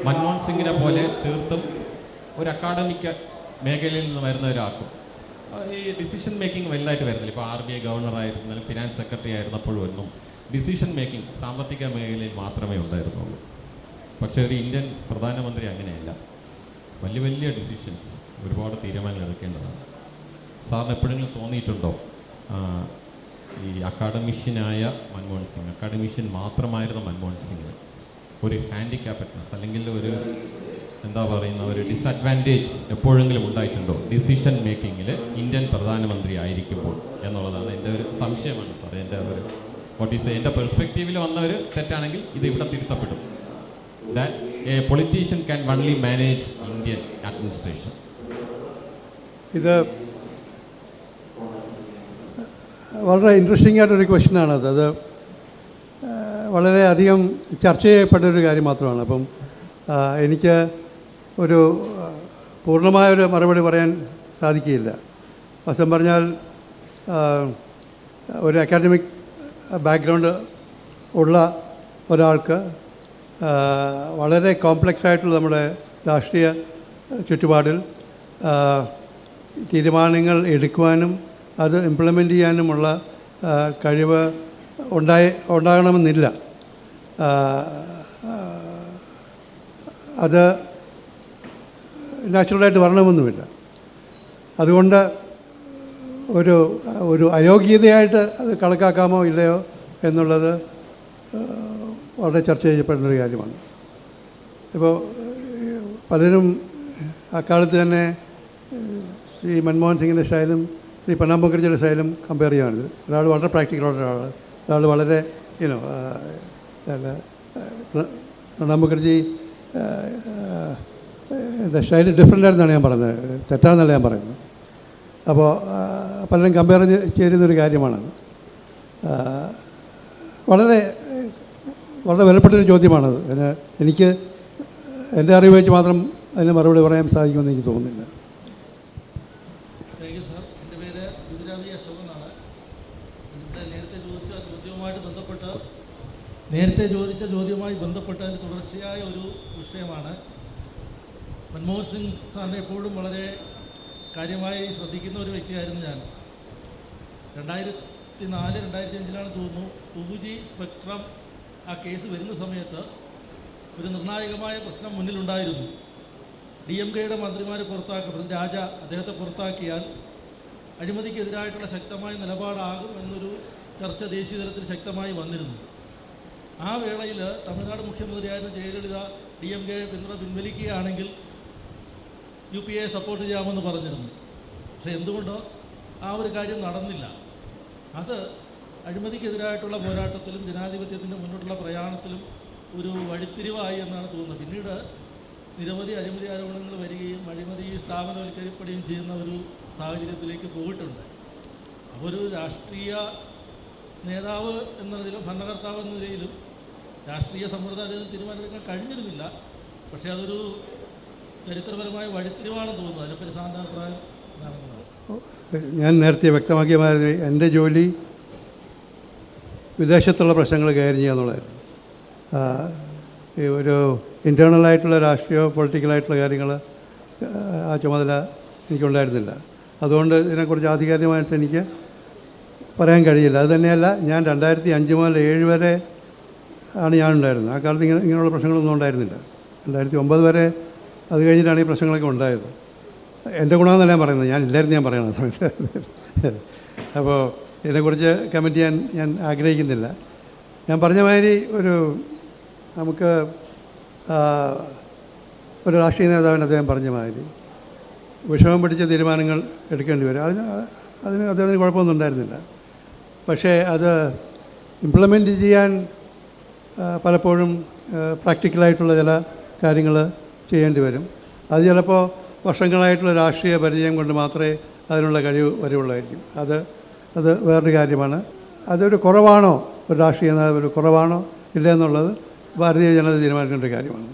മൻമോഹൻ സിംഗിനെ പോലെ തീർത്തും ഒരു അക്കാഡമിക് മേഖലയിൽ നിന്ന് വരുന്ന ഒരാൾക്കും ഈ ഡിസിഷൻ മേക്കിംഗ് വലുതായിട്ട് വരുന്നില്ല. ഇപ്പോൾ RBI ഗവർണറായിരുന്നാലും ഫിനാൻസ് സെക്രട്ടറി ആയിരുന്നപ്പോഴും ഒന്നും ഡിസിഷൻ മേക്കിംഗ് സാമ്പത്തിക മേഖലയിൽ മാത്രമേ ഉണ്ടായിരുന്നുള്ളൂ. പക്ഷേ ഒരു ഇന്ത്യൻ പ്രധാനമന്ത്രി അങ്ങനെയല്ല. വലിയ വലിയ ഡിസിഷൻസ്, ഒരുപാട് തീരുമാനങ്ങൾ എടുക്കേണ്ടതാണ്. സാറിന് എപ്പോഴെങ്കിലും തോന്നിയിട്ടുണ്ടോ ഈ അക്കാഡമിഷ്യനായ മൻമോഹൻ സിംഗ്, അക്കാഡമിഷ്യൻ മാത്രമായിരുന്ന മൻമോഹൻ സിംഗ് ഒരു ഹാൻഡിക്യാപ്ഡ്നെസ് അല്ലെങ്കിൽ ഒരു എന്താ പറയുന്ന ഒരു ഡിസഡ്വാൻറ്റേജ് എപ്പോഴെങ്കിലും ഉണ്ടായിട്ടുണ്ടോ ഡിസിഷൻ മേക്കിങ്ങിൽ ഇന്ത്യൻ പ്രധാനമന്ത്രി ആയിരിക്കുമ്പോൾ എന്നുള്ളതാണ് എൻ്റെ ഒരു സംശയമാണ് സാർ. എൻ്റെ ഒരു എൻ്റെ പെർസ്പെക്റ്റീവിൽ വന്ന ഒരു തെറ്റാണെങ്കിൽ ഇത് ഇവിടെ തിരുത്തപ്പെടും. That a politician can only manage Indian administration. ഇത് വളരെ ഇൻട്രസ്റ്റിംഗ് ആയിട്ടൊരു ക്വസ്റ്റ്യനാണത്. അത് വളരെയധികം ചർച്ച ചെയ്യപ്പെട്ടൊരു കാര്യം മാത്രമാണ്. അപ്പം എനിക്ക് ഒരു പൂർണ്ണമായൊരു മറുപടി പറയാൻ സാധിക്കുകയില്ല. വസ്തുത പറഞ്ഞാൽ ഒരു അക്കാഡമിക് ബാക്ക്ഗ്രൗണ്ട് ഉള്ള ഒരാൾക്ക് വളരെ കോംപ്ലക്സ് ആയിട്ടുള്ള നമ്മുടെ രാഷ്ട്രീയ ചുറ്റുപാടിൽ തീരുമാനങ്ങൾ എടുക്കുവാനും അത് ഇംപ്ലിമെൻ്റ് ചെയ്യാനുമുള്ള കഴിവ് ഉണ്ടാകണമെന്നില്ല. അത് നാച്ചുറലായിട്ട് വരണമെന്നുമില്ല. അതുകൊണ്ട് ഒരു അയോഗ്യതയായിട്ട് അത് കണക്കാക്കാമോ ഇല്ലയോ എന്നുള്ളത് വളരെ ചർച്ച ചെയ്യപ്പെടുന്നൊരു കാര്യമാണ്. ഇപ്പോൾ പലരും അക്കാലത്ത് തന്നെ ശ്രീ മൻമോഹൻ സിംഗിൻ്റെ സ്റ്റൈലും ശ്രീ പ്രണബ് മുഖർജിയുടെ സ്റ്റൈലും കമ്പയർ ചെയ്യുകയാണിത്. ഒരാൾ വളരെ പ്രാക്ടിക്കലുള്ള ഒരാൾ വളരെ പ്രണബ് മുഖർജി സ്റ്റൈൽ ഡിഫറെൻ്റ് ആയിരുന്നാണ് ഞാൻ പറയുന്നത്, തെറ്റാണെന്നല്ല ഞാൻ പറയുന്നത്. അപ്പോൾ പലരും കമ്പയർ ചെയ്യുന്നൊരു കാര്യമാണത്. വളരെ വളരെ വിലപ്പെട്ടൊരു ചോദ്യമാണത്. എനിക്ക് എൻ്റെ അറിവ് വെച്ച് മാത്രം അതിന് മറുപടി പറയാൻ സാധിക്കുമെന്ന് എനിക്ക് തോന്നുന്നില്ല. Thank you sir. എൻ്റെ പേര് ഗുജറാതി അശോക് എന്നാണ്. നേരത്തെ ചോദിച്ച ചോദ്യവുമായി ബന്ധപ്പെട്ട തുടർച്ചയായ ഒരു വിഷയമാണ്. മൻമോഹൻ സിംഗ് സാറിനെ എപ്പോഴും വളരെ കാര്യമായി ശ്രദ്ധിക്കുന്ന ഒരു വ്യക്തിയായിരുന്നു ഞാൻ. 2004-2005 തോന്നുന്നു 2G സ്പെക്ട്രം ആ കേസ് വരുന്ന സമയത്ത് ഒരു നിർണായകമായ പ്രശ്നം മുന്നിലുണ്ടായിരുന്നു. DMKയുടെ മന്ത്രിമാരെ പുറത്താക്കുക, രാജ അദ്ദേഹത്തെ പുറത്താക്കിയാൽ അഴിമതിക്കെതിരായിട്ടുള്ള ശക്തമായ നിലപാടാകും എന്നൊരു ചർച്ച ദേശീയ തലത്തിൽ ശക്തമായി വന്നിരുന്നു. ആ വേളയിൽ തമിഴ്നാട് മുഖ്യമന്ത്രിയായിരുന്ന ജയലളിത DMK പിൻവലിക്കുകയാണെങ്കിൽ UPA സപ്പോർട്ട് ചെയ്യാമെന്ന് പറഞ്ഞിരുന്നു. പക്ഷേ എന്തുകൊണ്ടോ ആ ഒരു കാര്യം നടന്നില്ല. അത് അഴിമതിക്കെതിരായിട്ടുള്ള പോരാട്ടത്തിലും ജനാധിപത്യത്തിൻ്റെ മുന്നോട്ടുള്ള പ്രയാണത്തിലും ഒരു വഴിത്തിരിവായി എന്നാണ് തോന്നുന്നത്. പിന്നീട് നിരവധി അഴിമതി ആരോപണങ്ങൾ വരികയും അഴിമതി സ്ഥാപനവൽക്കരിക്കപ്പെടുകയും ചെയ്യുന്ന ഒരു സാഹചര്യത്തിലേക്ക് പോയിട്ടുണ്ട്. അപ്പോൾ ഒരു രാഷ്ട്രീയ നേതാവ് എന്ന നിലയിലും ഭരണകർത്താവ് എന്ന നിലയിലും രാഷ്ട്രീയ സമ്പ്രദായത്തിൽ തീരുമാനമെടുക്കാൻ കഴിഞ്ഞിരുന്നില്ല. പക്ഷേ അതൊരു ചരിത്രപരമായ വഴിത്തിരിവാണെന്ന് തോന്നുന്നു. അതിനെപ്പറ്റി സാറിൻ്റെ അഭിപ്രായം എന്താണെന്നാണ്? ഞാൻ നേരത്തെ വ്യക്തമാക്കിയ മാതിരി എൻ്റെ ജോലി വിദേശത്തുള്ള പ്രശ്നങ്ങൾ കൈകാര്യം ചെയ്യുക എന്നുള്ളതായിരുന്നു. ഈ ഒരു ഇൻറ്റേർണലായിട്ടുള്ള രാഷ്ട്രീയ പൊളിറ്റിക്കലായിട്ടുള്ള കാര്യങ്ങൾ ആ ചുമതല എനിക്കുണ്ടായിരുന്നില്ല. അതുകൊണ്ട് ഇതിനെക്കുറിച്ച് ആധികാരികമായിട്ട് എനിക്ക് പറയാൻ കഴിയില്ല. അതുതന്നെയല്ല, ഞാൻ 2005 മുതൽ 2007 വരെ ആണ് ഞാനുണ്ടായിരുന്നത്. ആ കാലത്ത് ഇങ്ങനെയുള്ള പ്രശ്നങ്ങളൊന്നും ഉണ്ടായിരുന്നില്ല. 2009 വരെ അത് കഴിഞ്ഞിട്ടാണ് ഈ പ്രശ്നങ്ങളൊക്കെ ഉണ്ടായത്. എൻ്റെ ഗുണമെന്നല്ല ഞാൻ പറയുന്നത്, ഞാൻ ഇല്ലായിരുന്നു ഞാൻ പറയണ സമയത്ത്. അപ്പോൾ ഇതിനെക്കുറിച്ച് കമൻറ്റ് ചെയ്യാൻ ഞാൻ ആഗ്രഹിക്കുന്നില്ല. ഞാൻ പറഞ്ഞ മാതിരി നമുക്ക് ഒരു രാഷ്ട്രീയ നേതാവിന് അദ്ദേഹം പറഞ്ഞ മാതിരി വിഷമം പിടിച്ച തീരുമാനങ്ങൾ എടുക്കേണ്ടി വരും. അദ്ദേഹത്തിന് കുഴപ്പമൊന്നും ഉണ്ടായിരുന്നില്ല. പക്ഷേ അത് ഇംപ്ലിമെൻറ്റ് ചെയ്യാൻ പലപ്പോഴും പ്രാക്ടിക്കലായിട്ടുള്ള ചില കാര്യങ്ങൾ ചെയ്യേണ്ടി വരും. അത് ചിലപ്പോൾ വർഷങ്ങളായിട്ടുള്ള രാഷ്ട്രീയ പരിചയം കൊണ്ട് മാത്രമേ അതിനുള്ള കഴിവ് വരുള്ളായിരിക്കും. അത് വേറൊരു കാര്യമാണ്. അതൊരു കുറവാണോ, ഒരു രാഷ്ട്രീയ നേതാവ് ഒരു കുറവാണോ ഇല്ല എന്നുള്ളത് ഭാരതീയ ജനത തീരുമാനിക്കേണ്ട ഒരു കാര്യമാണ്.